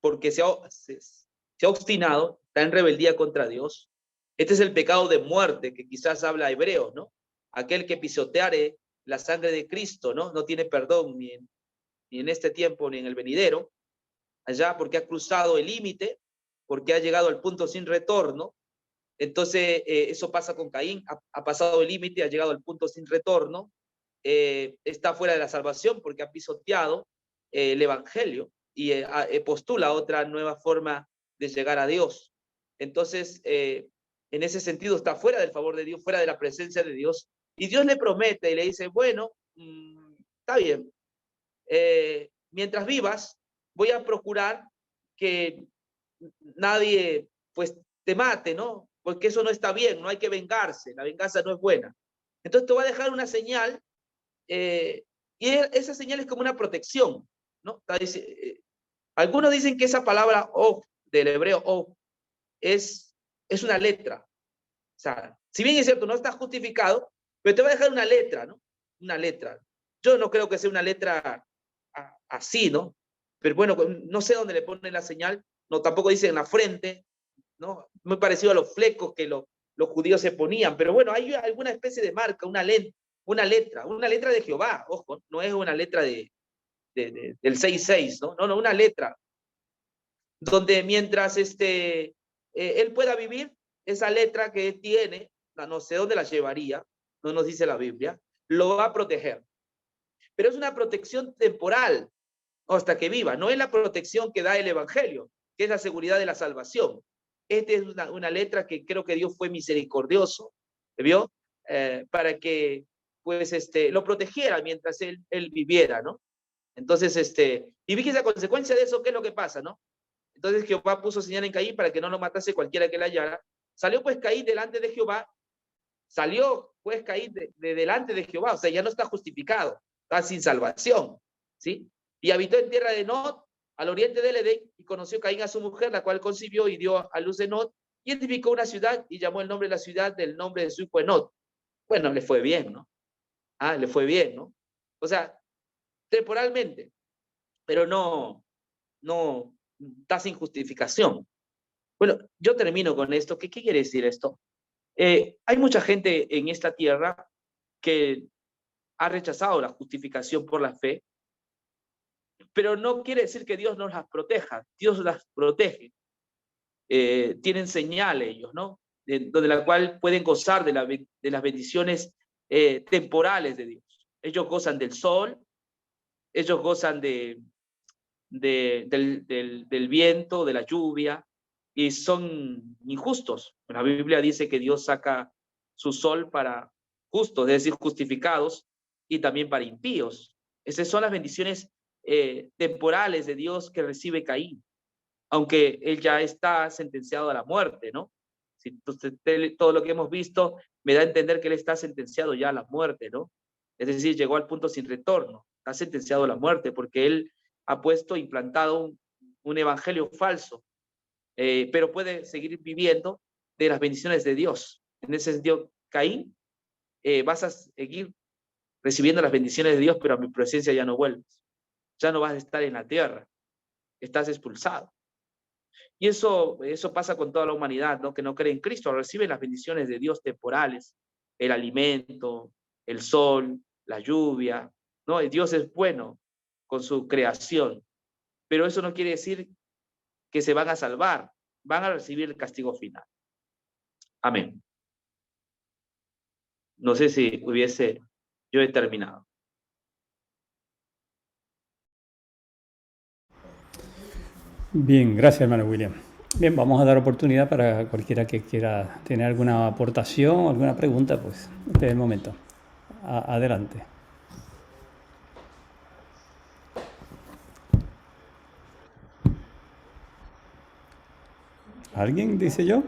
porque se ha obstinado, está en rebeldía contra Dios. Este es el pecado de muerte que quizás habla Hebreos, ¿no? Aquel que pisoteare la sangre de Cristo, ¿no? No tiene perdón ni en este tiempo ni en el venidero, allá porque ha cruzado el límite, porque ha llegado al punto sin retorno. Entonces, eso pasa con Caín, ha pasado el límite, ha llegado al punto sin retorno, está fuera de la salvación porque ha pisoteado el evangelio y postula otra nueva forma de llegar a Dios. Entonces, en ese sentido está fuera del favor de Dios, fuera de la presencia de Dios, y Dios le promete y le dice, bueno, está bien, mientras vivas, voy a procurar que nadie pues te mate, ¿no? Porque eso no está bien, no hay que vengarse, la venganza no es buena. Entonces te voy a dejar una señal, y esa señal es como una protección, ¿no? Algunos dicen que esa palabra "o", del hebreo "o", es una letra. O sea, si bien es cierto, no está justificado, pero te va a dejar una letra, ¿no? Una letra. Yo no creo que sea una letra así, ¿no? Pero bueno, no sé dónde le ponen la señal, no, tampoco dice en la frente, ¿no? Muy parecido a los flecos que los judíos se ponían, pero bueno, hay alguna especie de marca, una letra de Jehová, ojo, no es una letra del 6:6, ¿no? No, una letra, donde mientras él pueda vivir, esa letra que él tiene, no sé dónde la llevaría, no nos dice la Biblia, lo va a proteger. Pero es una protección temporal, hasta que viva, no es la protección que da el Evangelio, que es la seguridad de la salvación. Esta es una letra que creo que Dios fue misericordioso, ¿vio? Para que pues lo protegiera mientras él viviera, ¿no? Entonces, y fíjese a consecuencia de eso, ¿qué es lo que pasa, no? Entonces Jehová puso señal en Caín para que no lo matase cualquiera que la hallara. Salió pues Caín delante de Jehová, salió pues Caín de delante de Jehová, o sea, ya no está justificado, está sin salvación, ¿sí? Y habitó en tierra de Nod, al oriente del Edén, y conoció Caín a su mujer, la cual concibió y dio a luz Enod, y edificó una ciudad y llamó el nombre de la ciudad del nombre de su hijo Enod. Bueno, le fue bien, ¿no? Le fue bien, ¿no? O sea, temporalmente, pero no está sin justificación. Bueno, yo termino con esto. ¿Qué quiere decir esto? Hay mucha gente en esta tierra que ha rechazado la justificación por la fe, pero no quiere decir que Dios no las proteja. Dios las protege. Tienen señal ellos, ¿no? Donde la cual pueden gozar de las bendiciones temporales de Dios. Ellos gozan del sol, ellos gozan del viento, de la lluvia, y son injustos. La Biblia dice que Dios saca su sol para justos, es decir, justificados, y también para impíos. Esas son las bendiciones temporales de Dios que recibe Caín, aunque él ya está sentenciado a la muerte, ¿no? Si todo lo que hemos visto me da a entender que él está sentenciado ya a la muerte, ¿no? Es decir, llegó al punto sin retorno, está sentenciado a la muerte porque él ha implantado un evangelio falso, pero puede seguir viviendo de las bendiciones de Dios. En ese sentido, Caín, vas a seguir recibiendo las bendiciones de Dios, pero a mi presencia ya no vuelves. Ya no vas a estar en la tierra, estás expulsado. Y eso pasa con toda la humanidad, ¿no? Que no cree en Cristo, reciben las bendiciones de Dios temporales, el alimento, el sol, la lluvia, ¿no? Y Dios es bueno con su creación, pero eso no quiere decir que se van a salvar, van a recibir el castigo final. Amén. No sé si yo he terminado. Bien, gracias, hermano William. Bien, vamos a dar oportunidad para cualquiera que quiera tener alguna aportación, alguna pregunta, pues este es el momento. Adelante. ¿Alguien dice yo?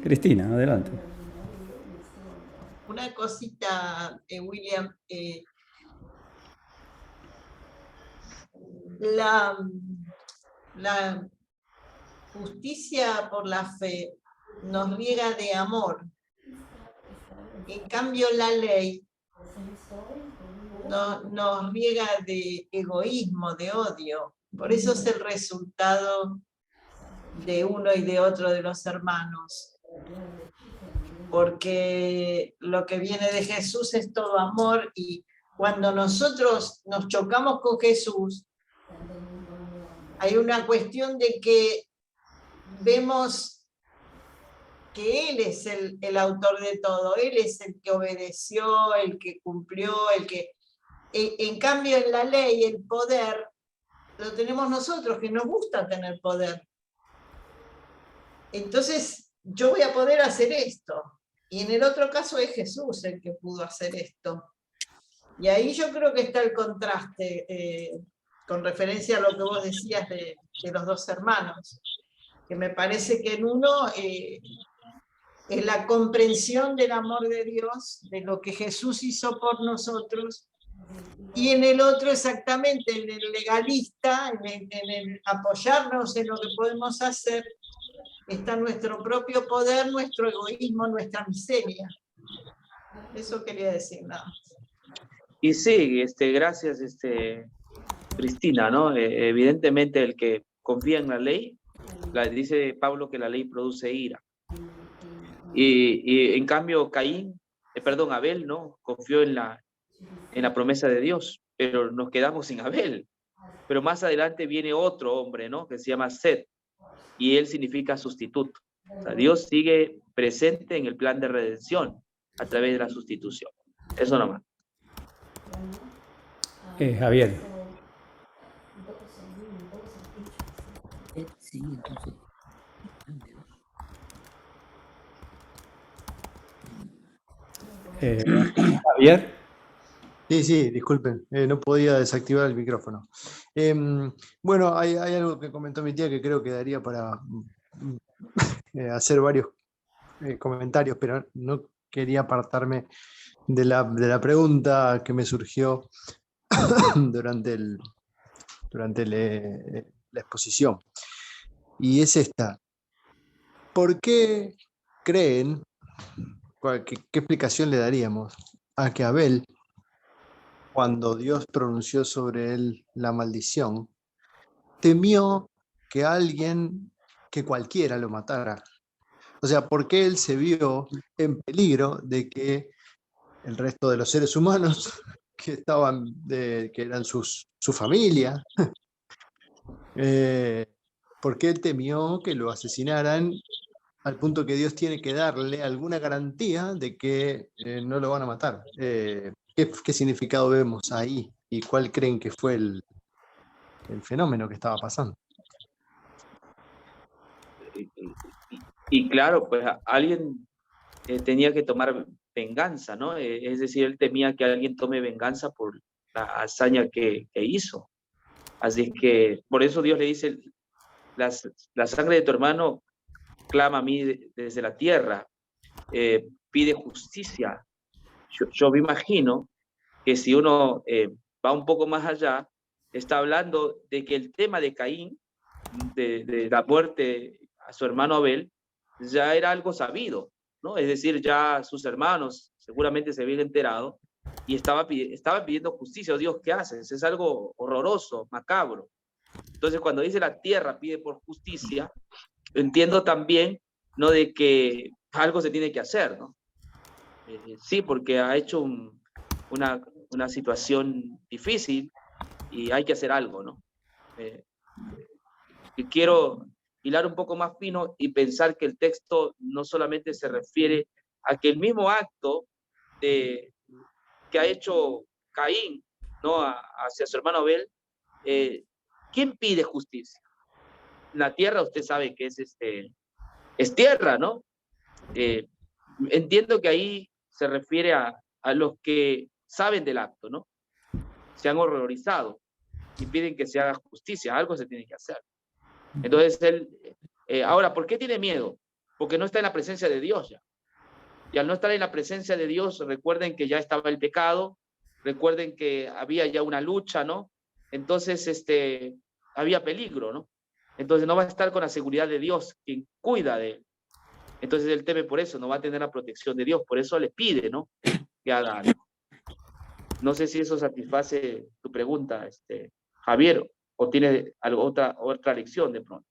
Cristina, adelante. Una cosita, William. La justicia por la fe nos riega de amor. En cambio, la ley nos riega de egoísmo, de odio. Por eso es el resultado de uno y de otro de los hermanos. Porque lo que viene de Jesús es todo amor, y cuando nosotros nos chocamos con Jesús, hay una cuestión de que vemos que Él es el autor de todo, Él es el que obedeció, el que cumplió, en cambio en la ley el poder lo tenemos nosotros, que nos gusta tener poder. Entonces yo voy a poder hacer esto, y en el otro caso es Jesús el que pudo hacer esto. Y ahí yo creo que está el contraste, con referencia a lo que vos decías de los dos hermanos, que me parece que en uno es la comprensión del amor de Dios, de lo que Jesús hizo por nosotros, y en el otro exactamente, en el legalista, en el apoyarnos en lo que podemos hacer, está nuestro propio poder, nuestro egoísmo, nuestra miseria. Eso quería decir, nada más. Y sí, gracias, Cristina, ¿no? Evidentemente el que confía en la ley, dice Pablo que la ley produce ira. Y en cambio Abel, ¿no? Confió en la promesa de Dios, pero nos quedamos sin Abel. Pero más adelante viene otro hombre, ¿no? Que se llama Set, y él significa sustituto. O sea, Dios sigue presente en el plan de redención a través de la sustitución. Eso nomás. Javier. Sí, entonces. Javier. Sí, disculpen, no podía desactivar el micrófono. Bueno, hay algo que comentó mi tía que creo que daría para hacer varios comentarios, pero no quería apartarme de la pregunta que me surgió durante la exposición. Y es esta. ¿Por qué creen, qué explicación le daríamos a que Abel, cuando Dios pronunció sobre él la maldición, temió que cualquiera lo matara? O sea, ¿por qué él se vio en peligro de que el resto de los seres humanos que eran su familia, ¿por qué él temió que lo asesinaran al punto que Dios tiene que darle alguna garantía de que no lo van a matar? ¿Qué significado vemos ahí? ¿Y cuál creen que fue el fenómeno que estaba pasando? Y claro, pues alguien tenía que tomar venganza, ¿no? Es decir, él temía que alguien tome venganza por la hazaña que hizo. Así que por eso Dios le dice, la sangre de tu hermano clama a mí desde la tierra, pide justicia. Yo me imagino que si uno va un poco más allá, está hablando de que el tema de Caín, de la muerte a su hermano Abel, ya era algo sabido, ¿no? Es decir, ya sus hermanos seguramente se habían enterado y estaban pidiendo justicia. Oh, Dios, ¿qué haces? Es algo horroroso, macabro. Entonces, cuando dice la tierra pide por justicia, entiendo también, ¿no?, de que algo se tiene que hacer, ¿no? Sí, porque ha hecho una situación difícil y hay que hacer algo, ¿no? Y quiero hilar un poco más fino y pensar que el texto no solamente se refiere a que el mismo acto que ha hecho Caín, ¿no?, hacia su hermano Abel, ¿quién pide justicia? La tierra, usted sabe que es tierra, ¿no? Entiendo que ahí se refiere a los que saben del acto, ¿no? Se han horrorizado y piden que se haga justicia, algo se tiene que hacer. Entonces él, ahora, ¿por qué tiene miedo? Porque no está en la presencia de Dios ya. Y al no estar en la presencia de Dios, recuerden que ya estaba el pecado, recuerden que había ya una lucha, ¿no? Entonces, había peligro, ¿no? Entonces no va a estar con la seguridad de Dios, quien cuida de él. Entonces él teme por eso, no va a tener la protección de Dios, por eso le pide, ¿no?, que haga algo. No sé si eso satisface tu pregunta, Javier, o tiene otra lección de pronto.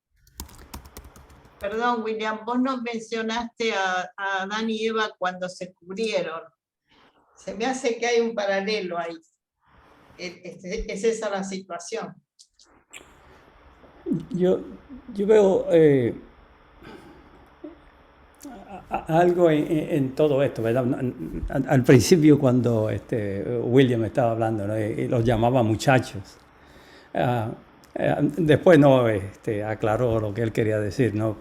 Perdón, William, vos no mencionaste a Adán y Eva cuando se cubrieron. Se me hace que hay un paralelo ahí. Es esa la situación. Yo veo algo en todo esto, ¿verdad? Al principio cuando William estaba hablando, ¿no?, y los llamaba muchachos. Después no aclaró lo que él quería decir, ¿no?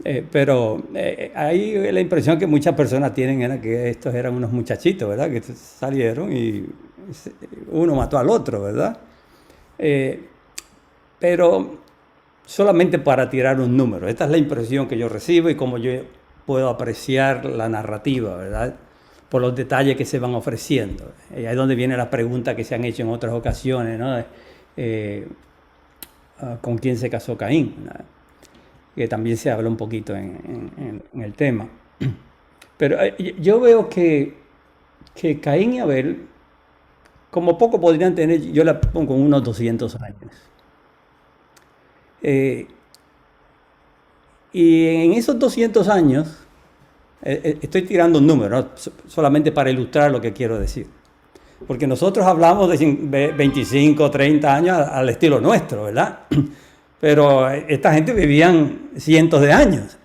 Pero hay la impresión que muchas personas tienen era que estos eran unos muchachitos, ¿verdad?, que salieron y uno mató al otro, ¿verdad? Pero solamente para tirar un número. Esta es la impresión que yo recibo y como yo puedo apreciar la narrativa, ¿verdad?, por los detalles que se van ofreciendo. Ahí es donde viene la pregunta que se han hecho en otras ocasiones, ¿no? ¿Con quién se casó Caín? ¿No? Que también se habla un poquito en el tema. Pero yo veo que Caín y Abel, como poco podrían tener, yo la pongo unos 200 años. Y en esos 200 años, estoy tirando un número, ¿no?, solamente para ilustrar lo que quiero decir. Porque nosotros hablamos de 25, 30 años al estilo nuestro, ¿verdad? Pero esta gente vivían cientos de años.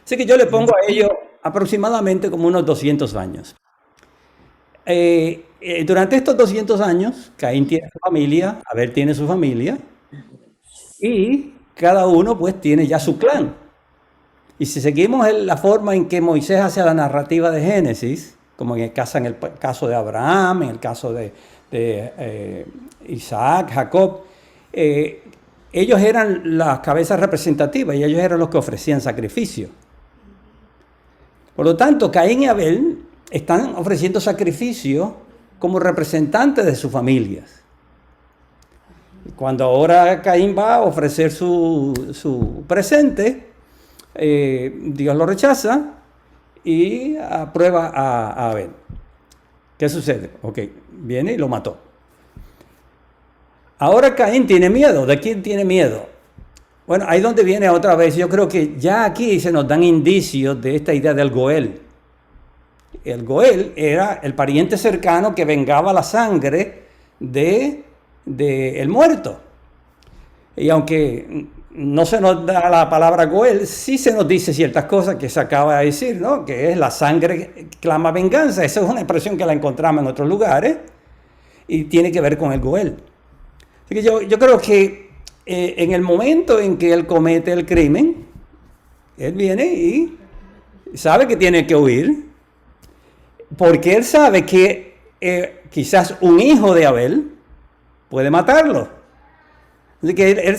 Así que yo le pongo a ellos aproximadamente como unos 200 años. Durante estos 200 años, Caín tiene su familia, Abel tiene su familia, y cada uno pues tiene ya su clán. Y si seguimos la forma en que Moisés hace la narrativa de Génesis, como en el caso de Abraham, en el caso de Isaac, Jacob, ellos eran las cabezas representativas y ellos eran los que ofrecían sacrificio. Por lo tanto, Caín y Abel están ofreciendo sacrificio como representantes de sus familias. Cuando ahora Caín va a ofrecer su presente, Dios lo rechaza y aprueba a Abel. ¿Qué sucede? Ok, viene y lo mató. Ahora Caín tiene miedo. ¿De quién tiene miedo? Bueno, ahí donde viene otra vez. Yo creo que ya aquí se nos dan indicios de esta idea del Goel. El Goel era el pariente cercano que vengaba la sangre de el muerto. Y aunque no se nos da la palabra Goel, sí se nos dice ciertas cosas que se acaba de decir, ¿no? Que es la sangre clama venganza. Esa es una expresión que la encontramos en otros lugares y tiene que ver con el Goel. Así que yo creo que en el momento en que él comete el crimen, él viene y sabe que tiene que huir, porque él sabe que quizás un hijo de Abel puede matarlo. Así que él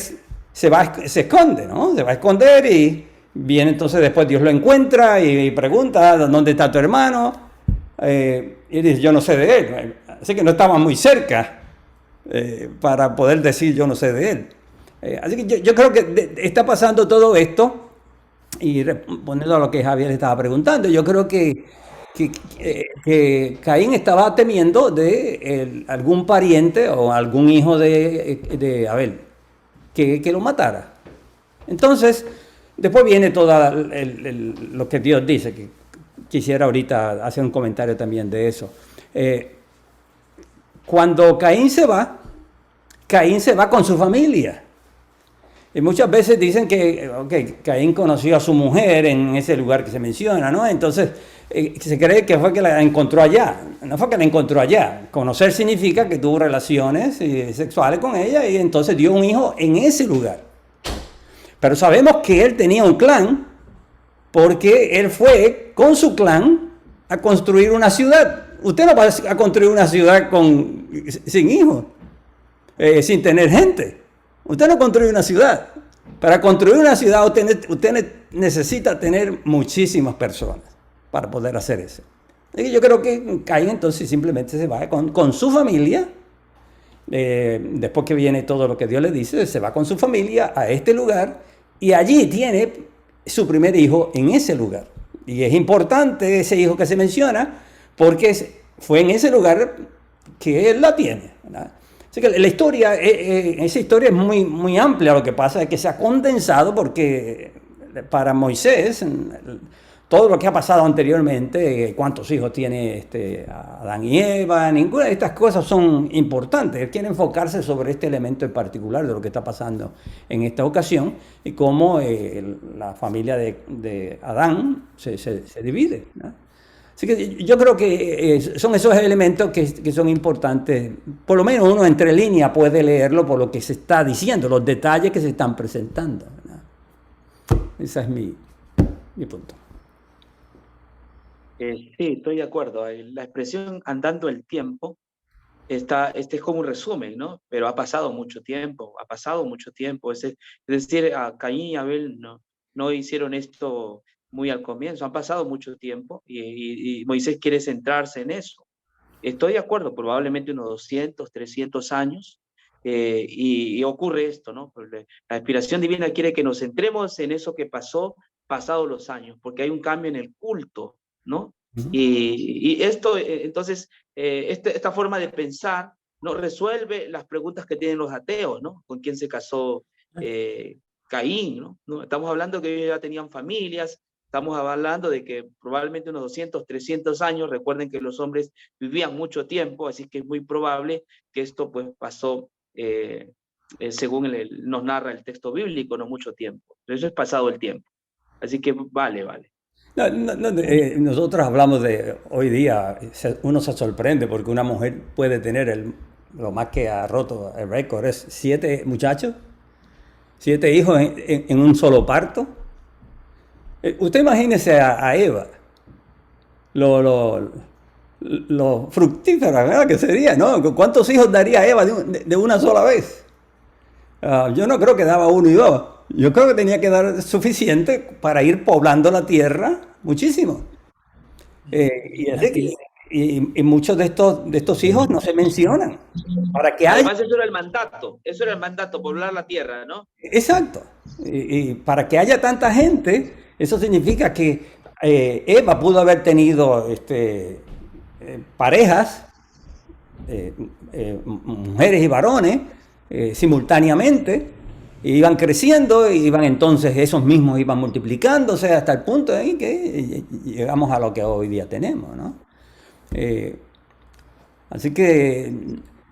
se esconde, ¿no? Se va a esconder y viene entonces después Dios lo encuentra y pregunta, ¿dónde está tu hermano? Y dice, yo no sé de él. Así que no estaba muy cerca para poder decir yo no sé de él. Así que yo creo que está pasando todo esto y respondiendo a lo que Javier estaba preguntando, yo creo que Caín estaba temiendo de algún pariente o algún hijo de Abel que lo matara. Entonces, después viene todo lo que Dios dice, que quisiera ahorita hacer un comentario también de eso. Cuando Caín se va con su familia. Y muchas veces dicen que Caín conoció a su mujer en ese lugar que se menciona, ¿no? Entonces, se cree que fue que la encontró allá. No fue que la encontró allá. Conocer significa que tuvo relaciones sexuales con ella y entonces dio un hijo en ese lugar. Pero sabemos que él tenía un clan porque él fue con su clan a construir una ciudad. Usted no va a construir una ciudad sin hijos, sin tener gente. Usted no construye una ciudad. Para construir una ciudad usted necesita tener muchísimas personas para poder hacer eso. Y yo creo que Caín entonces simplemente se va con su familia. Después que viene todo lo que Dios le dice, se va con su familia a este lugar y allí tiene su primer hijo en ese lugar. Y es importante ese hijo que se menciona porque fue en ese lugar que él la tiene, ¿verdad? Así que la historia, esa historia es muy, muy amplia. Lo que pasa es que se ha condensado porque para Moisés, todo lo que ha pasado anteriormente, cuántos hijos tiene Adán y Eva, ninguna de estas cosas son importantes. Él quiere enfocarse sobre este elemento en particular de lo que está pasando en esta ocasión y cómo la familia de Adán se divide, ¿no? Así que yo creo que son esos elementos que son importantes. Por lo menos uno entre líneas puede leerlo por lo que se está diciendo, los detalles que se están presentando, ¿verdad? Ese es mi punto. Sí, estoy de acuerdo. La expresión andando el tiempo, es como un resumen, ¿no? Pero ha pasado mucho tiempo. Es decir, a Caín y Abel no hicieron esto muy al comienzo, han pasado mucho tiempo y Moisés quiere centrarse en eso. Estoy de acuerdo, probablemente unos 200, 300 años, y ocurre esto, ¿no? La inspiración divina quiere que nos centremos en eso que pasó pasados los años, porque hay un cambio en el culto, ¿no? Y esto, entonces, esta forma de pensar no resuelve las preguntas que tienen los ateos, ¿no? ¿Con quién se casó Caín, ¿no? Estamos hablando que ellos ya tenían familias, estamos hablando de que probablemente unos 200, 300 años, recuerden que los hombres vivían mucho tiempo, así que es muy probable que esto pues pasó, según nos narra el texto bíblico, no mucho tiempo. Eso es pasado el tiempo. Así que vale. Nosotros hablamos de hoy día, uno se sorprende porque una mujer puede tener lo más que ha roto el récord, es 7 muchachos, 7 hijos en un solo parto. Usted imagínese a Eva, lo fructífera, ¿verdad? Que sería, ¿no? ¿Cuántos hijos daría Eva de una sola vez? Yo no creo que daba 1 y 2. Yo creo que tenía que dar suficiente para ir poblando la tierra muchísimo. Y así que Y muchos de estos hijos no se mencionan. Para que haya, Además, eso era el mandato, poblar la tierra, ¿no? exacto. Y para que haya tanta gente, eso significa que Eva pudo haber tenido parejas, mujeres y varones, simultáneamente, e iban creciendo, e iban entonces esos mismos iban multiplicándose hasta el punto de que llegamos a lo que hoy día tenemos, ¿no? Así que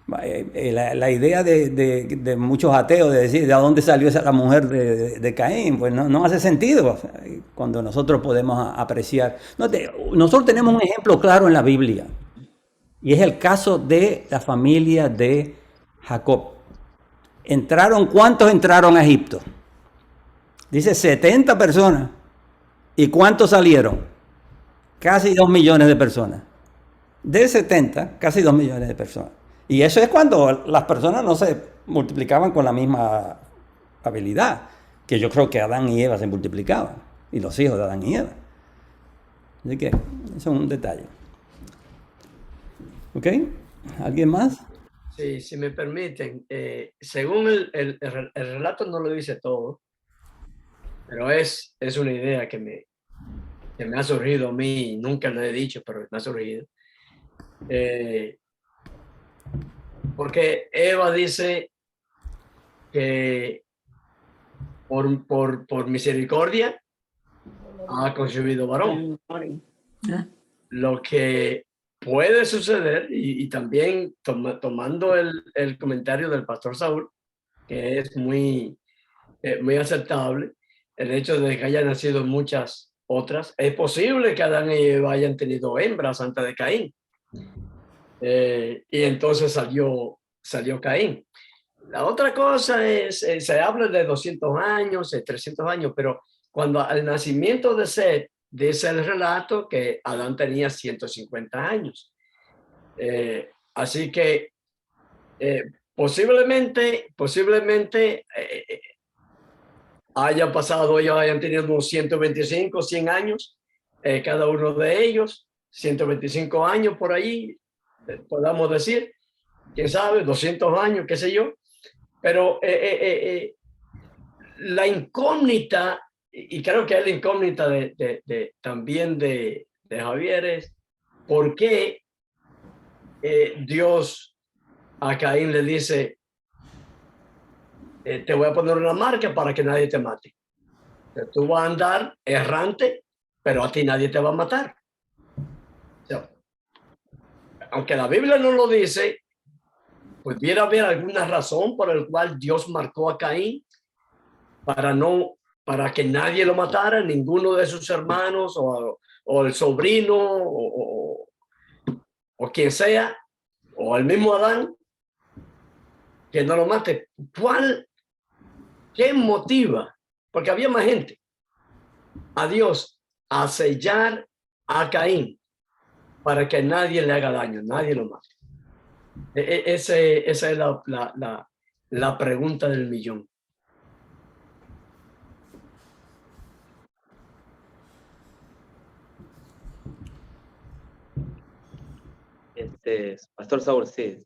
la idea de muchos ateos de decir de dónde salió esa la mujer de Caín, pues no hace sentido, o sea, cuando nosotros podemos apreciar. Nosotros tenemos un ejemplo claro en la Biblia, y es el caso de la familia de Jacob. ¿Cuántos entraron a Egipto? Dice 70 personas. ¿Y cuántos salieron? Casi 2 millones de personas. De 70, casi 2 millones de personas. Y eso es cuando las personas no se multiplicaban con la misma habilidad, que yo creo que Adán y Eva se multiplicaban, y los hijos de Adán y Eva. Así que eso es un detalle. ¿Ok? ¿Alguien más? Sí, si me permiten, según el relato no lo dice todo, pero es una idea que me ha surgido a mí, nunca lo he dicho, pero me ha surgido. Porque Eva dice que por misericordia ha concebido varón. Lo que puede suceder, y también tomando el comentario del pastor Saúl, que es muy aceptable, el hecho de que hayan nacido muchas otras, es posible que Adán y Eva hayan tenido hembras antes de Caín. Y entonces salió Caín. La otra cosa es, se habla de 200 años, 300 años, pero cuando al nacimiento de Set, dice el relato que Adán tenía 150 años. Así que posiblemente hayan pasado, ellos hayan tenido unos 125, 100 años, cada uno de ellos, 125 años por ahí, podamos decir, quién sabe, 200 años, qué sé yo, pero la incógnita, y creo que es la incógnita también de Javier, es por qué Dios a Caín le dice, te voy a poner una marca para que nadie te mate. Tú vas a andar errante, pero a ti nadie te va a matar. O sea, aunque la Biblia no lo dice, pudiera haber alguna razón por la cual Dios marcó a Caín para que nadie lo matara, ninguno de sus hermanos o el sobrino o quien sea, o el mismo Adán, que no lo mate. ¿Qué motiva? Porque había más gente. A Dios a sellar a Caín para que nadie le haga daño, nadie lo mate. Esa es la pregunta del millón. Pastor Saúl, sí.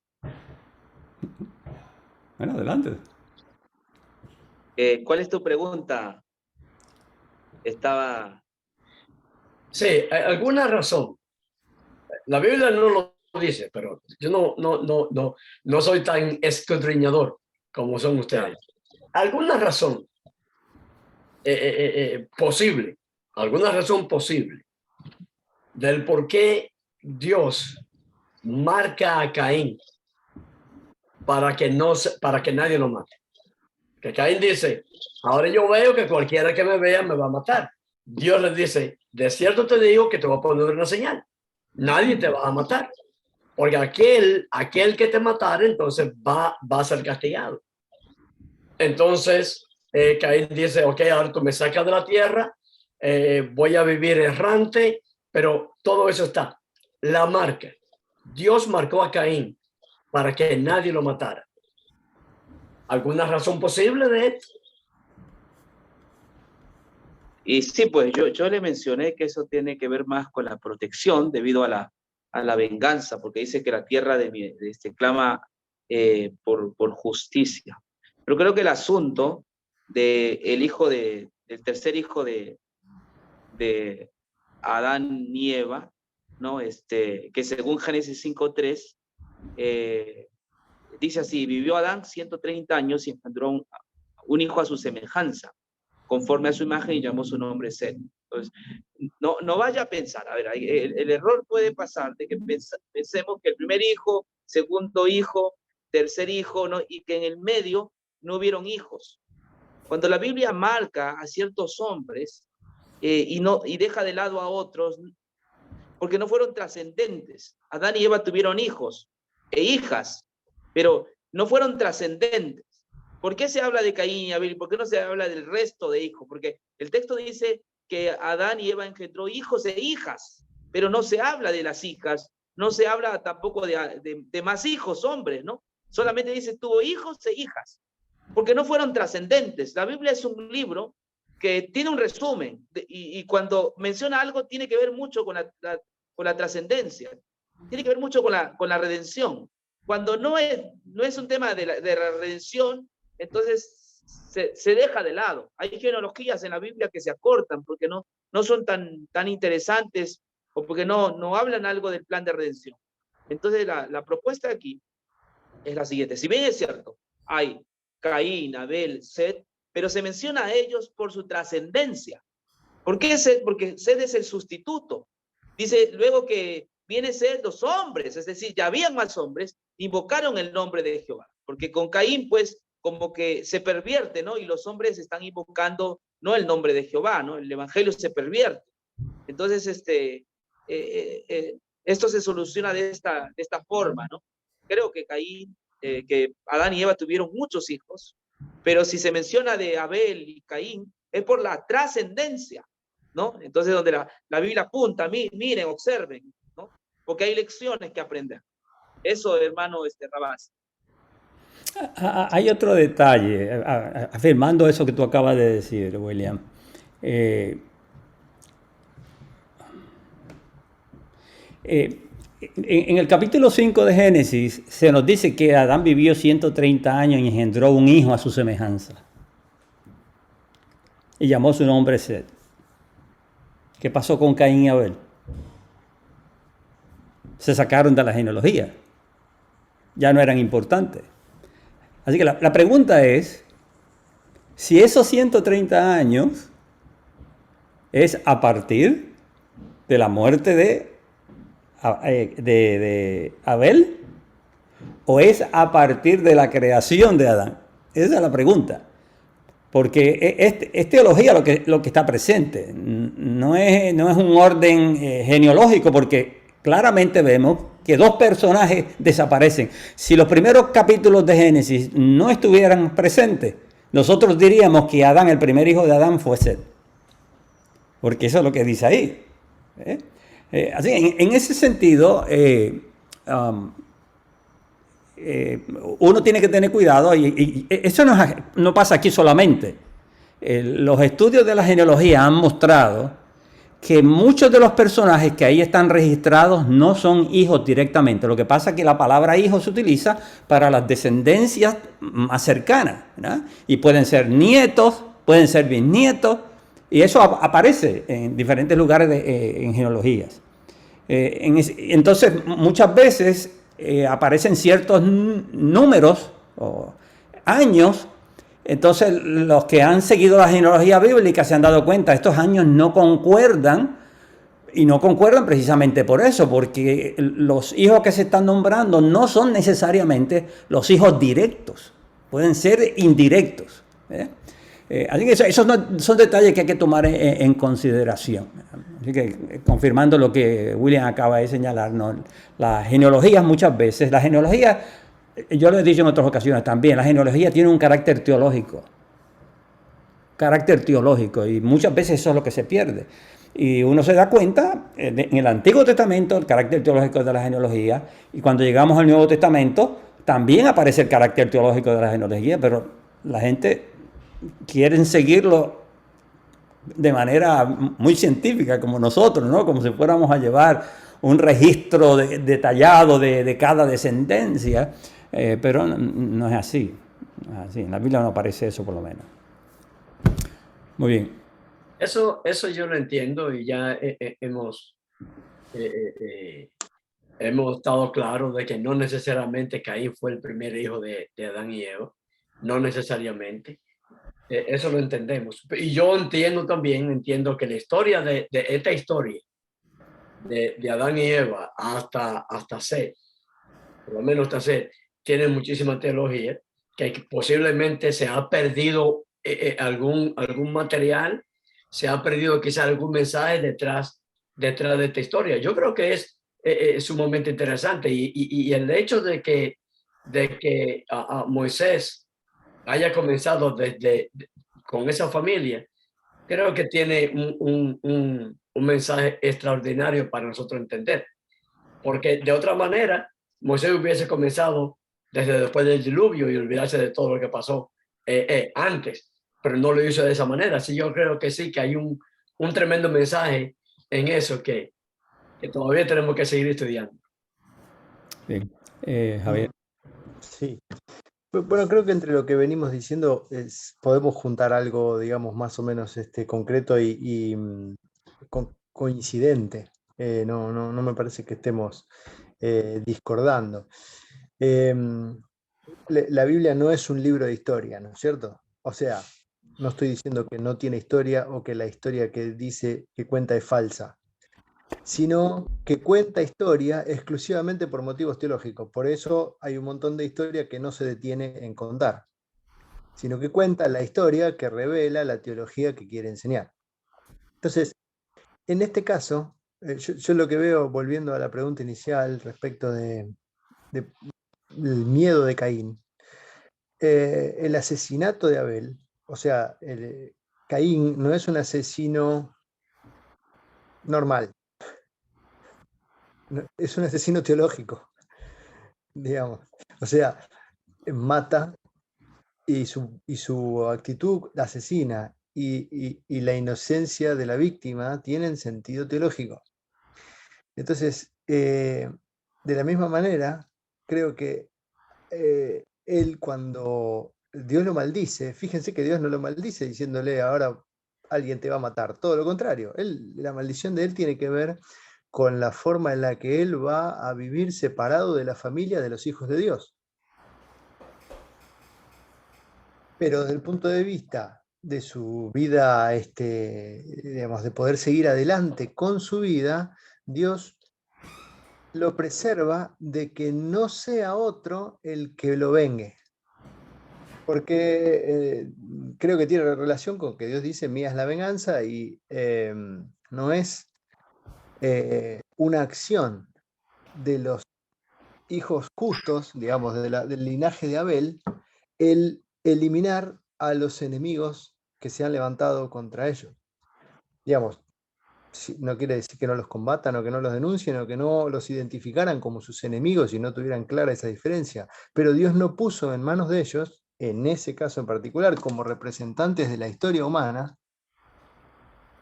Bueno, adelante. ¿Cuál es tu pregunta? Sí, alguna razón. La Biblia no lo dice, pero yo no soy tan escudriñador como son ustedes. Alguna razón posible, alguna razón posible del por qué Dios marca a Caín para que nadie lo mate. Que Caín dice, ahora yo veo que cualquiera que me vea me va a matar. Dios le dice, de cierto te digo que te voy a poner una señal. Nadie te va a matar. Porque aquel que te matare, entonces va a ser castigado. Entonces, Caín dice, ok, ahora tú me sacas de la tierra, voy a vivir errante, pero todo eso está. La marca. Dios marcó a Caín para que nadie lo matara. ¿Alguna razón posible de esto? Y sí, pues yo le mencioné que eso tiene que ver más con la protección debido a a la venganza, porque dice que la tierra clama por justicia. Pero creo que el asunto del tercer hijo de Adán y Eva, ¿no? Que según Génesis 5:3, dice así: vivió Adán 130 años y engendró un hijo a su semejanza, conforme a su imagen, y llamó su nombre Set. Entonces, no vaya a pensar, a ver, el error puede pasar de que pensemos que el primer hijo, segundo hijo, tercer hijo, ¿no? Y que en el medio no hubieron hijos. Cuando la Biblia marca a ciertos hombres y deja de lado a otros, porque no fueron trascendentes. Adán y Eva tuvieron hijos e hijas, pero no fueron trascendentes. ¿Por qué se habla de Caín y Abel? ¿Por qué no se habla del resto de hijos? Porque el texto dice que Adán y Eva engendró hijos e hijas, pero no se habla de las hijas, no se habla tampoco de más hijos, hombres, ¿no? Solamente dice tuvo hijos e hijas, porque no fueron trascendentes. La Biblia es un libro que tiene un resumen, y cuando menciona algo tiene que ver mucho con la trascendencia, tiene que ver mucho con la redención. Cuando no es un tema de la redención, entonces se deja de lado. Hay genealogías en la Biblia que se acortan porque no son tan interesantes, o porque no hablan algo del plan de redención. Entonces la propuesta aquí es la siguiente: si bien es cierto, hay Caín, Abel, Set, pero se menciona a ellos por su trascendencia. ¿Por qué Set? Porque Set es el sustituto. Dice luego que viene Set, los hombres, es decir, ya habían más hombres, invocaron el nombre de Jehová. Porque con Caín, pues, como que se pervierte, ¿no? Y los hombres están invocando no el nombre de Jehová, ¿no? El evangelio se pervierte. Entonces, esto se soluciona de esta forma, ¿no? Creo que que Adán y Eva tuvieron muchos hijos, pero si se menciona de Abel y Caín, es por la trascendencia, ¿no? Entonces, donde la Biblia apunta, miren, observen, ¿no? Porque hay lecciones que aprender. Eso, hermano Rabás. Hay otro detalle, afirmando eso que tú acabas de decir, William. En el capítulo 5 de Génesis se nos dice que Adán vivió 130 años y engendró un hijo a su semejanza. Y llamó su nombre Set. ¿Qué pasó con Caín y Abel? Se sacaron de la genealogía. Ya no eran importantes. Así que la pregunta es, si esos 130 años es a partir de la muerte de Abel, o es a partir de la creación de Adán. Esa es la pregunta. Porque es teología lo que está presente. No es un orden genealógico, porque claramente vemos que dos personajes desaparecen. Si los primeros capítulos de Génesis no estuvieran presentes, nosotros diríamos que Adán, el primer hijo de Adán, fue Set. Porque eso es lo que dice ahí. Así, en ese sentido, uno tiene que tener cuidado, y eso no pasa aquí solamente. Los estudios de la genealogía han mostrado que muchos de los personajes que ahí están registrados no son hijos directamente. Lo que pasa es que la palabra hijo se utiliza para las descendencias más cercanas, ¿no? Y pueden ser nietos, pueden ser bisnietos, y eso aparece en diferentes lugares en genealogías. Entonces, muchas veces aparecen ciertos números o años. Entonces, los que han seguido la genealogía bíblica se han dado cuenta, estos años no concuerdan, y no concuerdan precisamente por eso, porque los hijos que se están nombrando no son necesariamente los hijos directos, pueden ser indirectos. Así que esos son detalles que hay que tomar en consideración. Así que, confirmando lo que William acaba de señalar, ¿no? Las genealogías muchas veces, yo lo he dicho en otras ocasiones también, la genealogía tiene un carácter teológico, y muchas veces eso es lo que se pierde. Y uno se da cuenta, en el Antiguo Testamento, el carácter teológico de la genealogía, y cuando llegamos al Nuevo Testamento, también aparece el carácter teológico de la genealogía, pero la gente quiere seguirlo de manera muy científica, como nosotros, ¿no? Como si fuéramos a llevar un registro detallado de cada descendencia, pero no es así. No es así. En la Biblia no aparece eso, por lo menos. Muy bien. Eso yo lo entiendo y ya hemos estado claros de que no necesariamente Caín fue el primer hijo de Adán y Eva, no necesariamente. Eso lo entendemos. Y yo entiendo que la historia de esta historia de Adán y Eva hasta Seth, por lo menos hasta Seth, tiene muchísima teología, que posiblemente se ha perdido algún material, se ha perdido quizás algún mensaje detrás de esta historia. Yo creo que es sumamente interesante y el hecho de que Moisés haya comenzado con esa familia, creo que tiene un mensaje extraordinario para nosotros entender, porque de otra manera Moisés hubiese comenzado desde después del diluvio y olvidarse de todo lo que pasó antes, pero no lo hizo de esa manera. Así yo creo que sí, que hay un tremendo mensaje en eso que todavía tenemos que seguir estudiando. Bien. Javier. Sí. Bueno, creo que entre lo que venimos diciendo podemos juntar algo, digamos, más o menos concreto y coincidente. No me parece que estemos discordando. La Biblia no es un libro de historia, ¿no es cierto? O sea, no estoy diciendo que no tiene historia o que la historia que dice que cuenta es falsa, sino que cuenta historia exclusivamente por motivos teológicos. Por eso hay un montón de historia que no se detiene en contar, sino que cuenta la historia que revela la teología que quiere enseñar. Entonces, en este caso, yo lo que veo, volviendo a la pregunta inicial respecto del miedo de Caín, el asesinato de Abel, o sea, Caín no es un asesino normal, es un asesino teológico, digamos. O sea, mata y su actitud asesina y la inocencia de la víctima tienen sentido teológico. Entonces, de la misma manera, creo que él cuando Dios lo maldice, fíjense que Dios no lo maldice diciéndole ahora alguien te va a matar, todo lo contrario, la maldición de él tiene que ver con la forma en la que él va a vivir separado de la familia de los hijos de Dios. Pero desde el punto de vista de su vida, digamos, de poder seguir adelante con su vida, Dios lo preserva de que no sea otro el que lo vengue. Porque creo que tiene relación con que Dios dice, mía es la venganza, y no es una acción de los hijos justos, digamos, del linaje de Abel, el eliminar a los enemigos que se han levantado contra ellos. Digamos, no quiere decir que no los combatan o que no los denuncien o que no los identificaran como sus enemigos y no tuvieran clara esa diferencia, pero Dios no puso en manos de ellos, en ese caso en particular, como representantes de la historia humana,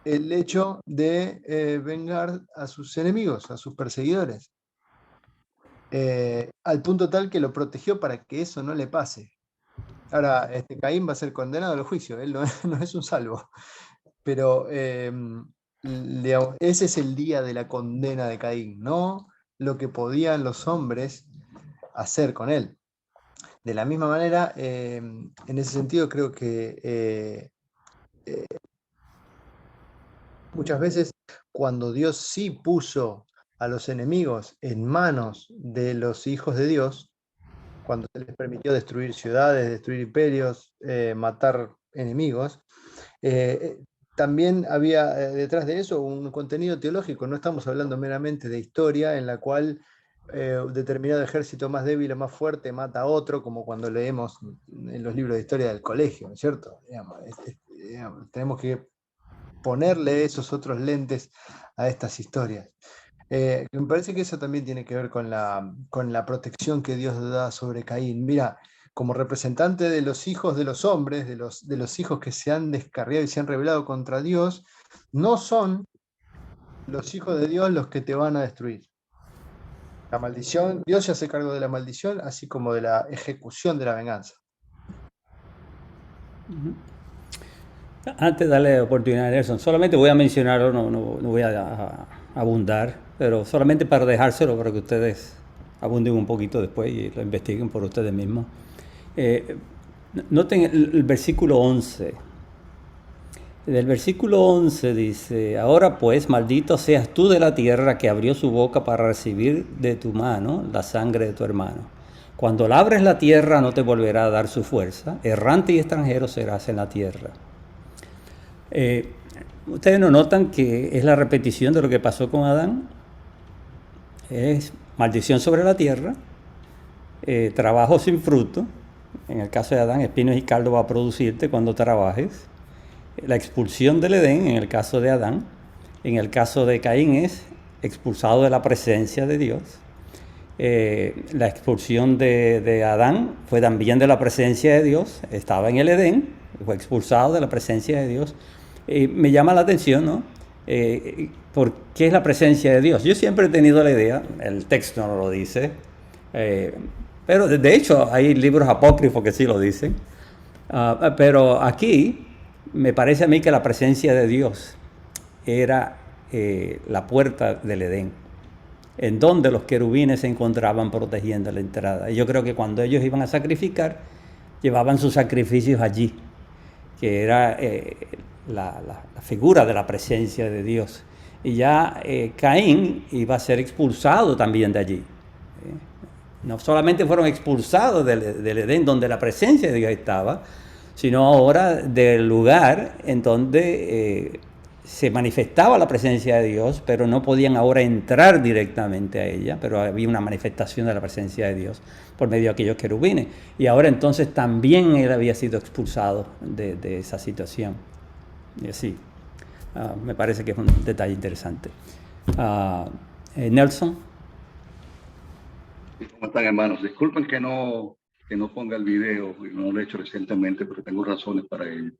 el hecho de vengar a sus enemigos, a sus perseguidores, al punto tal que lo protegió para que eso no le pase. Ahora, Caín va a ser condenado al juicio, él no es un salvo, pero digamos, ese es el día de la condena de Caín, no lo que podían los hombres hacer con él. De la misma manera, en ese sentido creo que muchas veces cuando Dios sí puso a los enemigos en manos de los hijos de Dios, cuando se les permitió destruir ciudades, destruir imperios, matar enemigos, también había detrás de eso un contenido teológico. No estamos hablando meramente de historia en la cual determinado ejército más débil o más fuerte mata a otro, como cuando leemos en los libros de historia del colegio, ¿no es cierto? Digamos, tenemos que ponerle esos otros lentes a estas historias. Me parece que eso también tiene que ver con la protección que Dios da sobre Caín. Mira, como representante de los hijos de los hombres, de los hijos que se han descarriado y se han rebelado contra Dios, no son los hijos de Dios los que te van a destruir. La maldición, Dios se hace cargo de la maldición, así como de la ejecución de la venganza. Antes de darle oportunidad a Nelson, solamente voy a mencionarlo, no voy a abundar, pero solamente para dejárselo para que ustedes abunden un poquito después y lo investiguen por ustedes mismos. Noten el versículo 11. Del versículo 11 dice: ahora pues, maldito seas tú de la tierra que abrió su boca para recibir de tu mano la sangre de tu hermano. Cuando labres la tierra no te volverá a dar su fuerza, errante y extranjero serás en la tierra. Ustedes no notan que es la repetición de lo que pasó con Adán. Es maldición sobre la tierra, trabajo sin fruto. En el caso de Adán, espinos y caldo va a producirte cuando trabajes. La expulsión del Edén, en el caso de Adán. En el caso de Caín es expulsado de la presencia de Dios. La expulsión de Adán fue también de la presencia de Dios. Estaba en el Edén, fue expulsado de la presencia de Dios. Me llama la atención, ¿no? ¿Por qué es la presencia de Dios? Yo siempre he tenido la idea, el texto no lo dice, pero de hecho hay libros apócrifos que sí lo dicen, pero aquí me parece a mí que la presencia de Dios era la puerta del Edén, en donde los querubines se encontraban protegiendo la entrada. Y yo creo que cuando ellos iban a sacrificar, llevaban sus sacrificios allí, que era la figura de la presencia de Dios. Y ya Caín iba a ser expulsado también de allí. No solamente fueron expulsados del Edén, donde la presencia de Dios estaba, sino ahora del lugar en donde se manifestaba la presencia de Dios, pero no podían ahora entrar directamente a ella, pero había una manifestación de la presencia de Dios por medio de aquellos querubines. Y ahora entonces también él había sido expulsado de esa situación. Y así, me parece que es un detalle interesante. Nelson. ¿Cómo están, hermanos? Disculpen que no ponga el video, no lo he hecho recientemente, pero tengo razones para ello.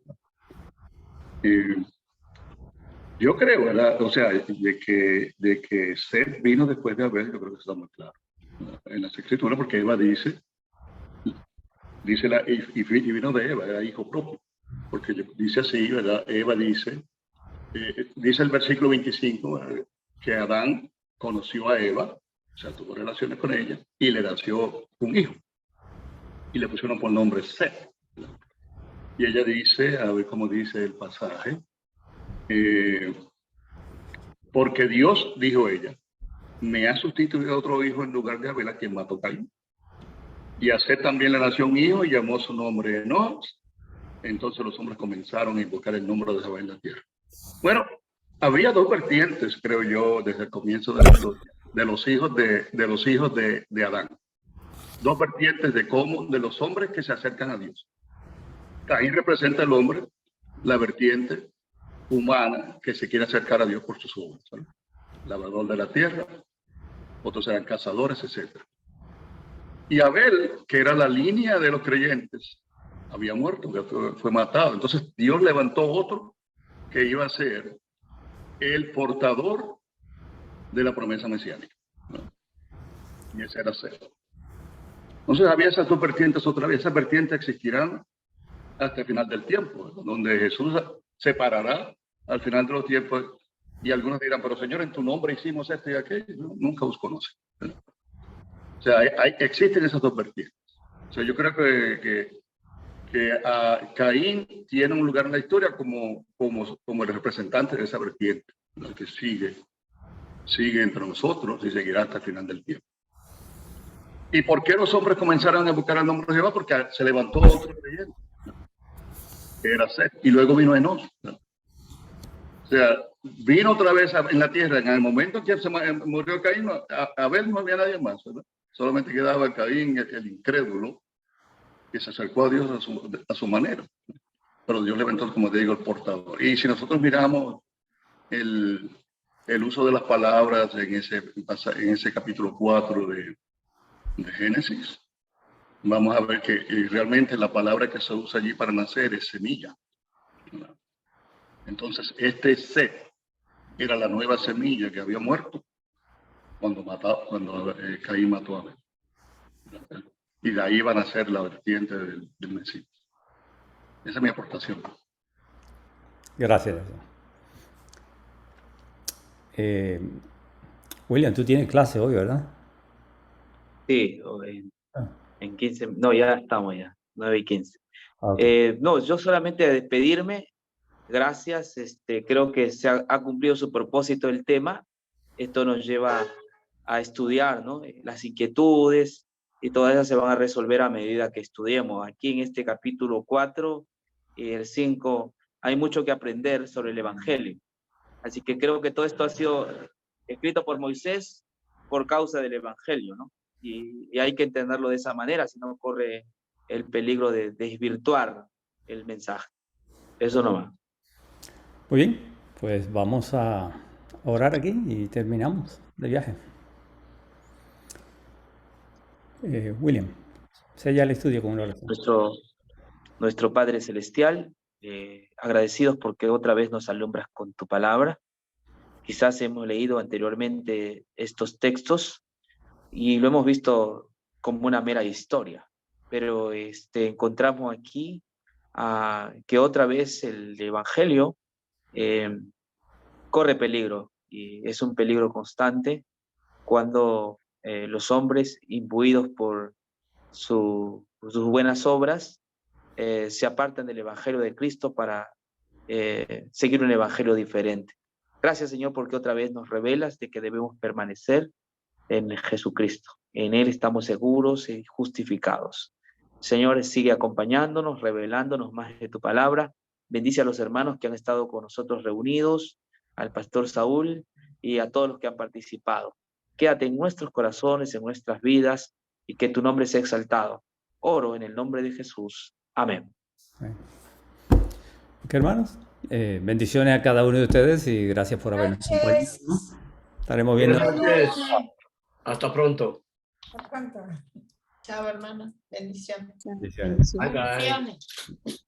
Yo creo, ¿verdad? O sea, de que Seth vino después de Abel, yo creo que está muy claro en las escrituras, porque Eva dice y vino de Eva, era hijo propio, porque dice así, ¿verdad? Eva dice el versículo 25, ¿verdad?, que Adán conoció a Eva, o sea, tuvo relaciones con ella, y le nació un hijo, y le pusieron por nombre Seth. Y ella dice, a ver cómo dice el pasaje, porque Dios, dijo ella, me ha sustituido otro hijo en lugar de Abel, a quien mató Caín. Y a Seth también le nació un hijo y llamó su nombre Enoch. Entonces los hombres comenzaron a invocar el nombre de Jehová en la tierra. Bueno, había dos vertientes, creo yo, desde el comienzo de la historia, de los hijos de Adán. Dos vertientes de los hombres que se acercan a Dios. Caín representa al hombre, la vertiente humana que se quiere acercar a Dios por sus obras, ¿sabes? Labrador de la tierra, otros eran cazadores, etc. Y Abel, que era la línea de los creyentes, había muerto, fue matado. Entonces Dios levantó otro que iba a ser el portador de la promesa mesiánica, ¿no? Y ese era Seth. Entonces había esas dos vertientes otra vez. Esas vertientes existirán hasta el final del tiempo, ¿no?, donde Jesús se parará al final de los tiempos y algunos dirán, pero Señor, en tu nombre hicimos esto y aquello. No, nunca os conoce, ¿no? O sea, existen esas dos vertientes. O sea, yo creo que Caín tiene un lugar en la historia como el representante de esa vertiente, ¿no?, que sigue entre nosotros y seguirá hasta el final del tiempo. ¿Y por qué los hombres comenzaron a buscar el nombre de Jehová? Porque se levantó otro creyente, ¿no?, que era Seth, y luego vino Enoch, ¿no? O sea, vino otra vez en la tierra. En el momento que se murió Caín, Abel no había nadie más, ¿verdad? Solamente quedaba Caín, el incrédulo, que se acercó a Dios a su manera. Pero Dios levantó, como te digo, el portador. Y si nosotros miramos el uso de las palabras en ese capítulo 4 de Génesis, vamos a ver que realmente la palabra que se usa allí para nacer es semilla, ¿verdad? Entonces, este Seth era la nueva semilla que había muerto cuando Caín mató a Abel. Y de ahí van a ser la vertiente del Mesías. Esa es mi aportación. Gracias. William, tú tienes clase hoy, ¿verdad? Sí, en 15, no, ya estamos ya, 9:15. Ok. No, yo solamente despedirme, gracias, creo que se ha cumplido su propósito el tema. Esto nos lleva a estudiar, ¿no? Las inquietudes y todas esas se van a resolver a medida que estudiemos. Aquí en este capítulo 4 y el 5 hay mucho que aprender sobre el Evangelio. Así que creo que todo esto ha sido escrito por Moisés por causa del Evangelio, ¿no? Y hay que entenderlo de esa manera, si no corre el peligro de desvirtuar el mensaje. Eso nomás. Muy bien, pues vamos a orar aquí y terminamos el viaje. William, sella el estudio con una oración. Nuestro Padre Celestial, agradecidos porque otra vez nos alumbras con tu palabra. Quizás hemos leído anteriormente estos textos y lo hemos visto como una mera historia, pero encontramos aquí que otra vez el Evangelio corre peligro y es un peligro constante cuando los hombres imbuidos por sus buenas obras se apartan del Evangelio de Cristo para seguir un Evangelio diferente. Gracias, Señor, porque otra vez nos revelas de que debemos permanecer en Jesucristo. En Él estamos seguros y justificados. Señor, sigue acompañándonos, revelándonos más de tu palabra. Bendice a los hermanos que han estado con nosotros reunidos, al pastor Saúl y a todos los que han participado. Quédate en nuestros corazones, en nuestras vidas, y que tu nombre sea exaltado. Oro en el nombre de Jesús. Amén. Ok, hermanos, bendiciones a cada uno de ustedes y gracias por habernos acompañado, ¿no? Estaremos viendo. Buenas noches. Hasta pronto. Chao, hermano. Bendiciones. Bendiciones. Bye, bye. Bendiciones.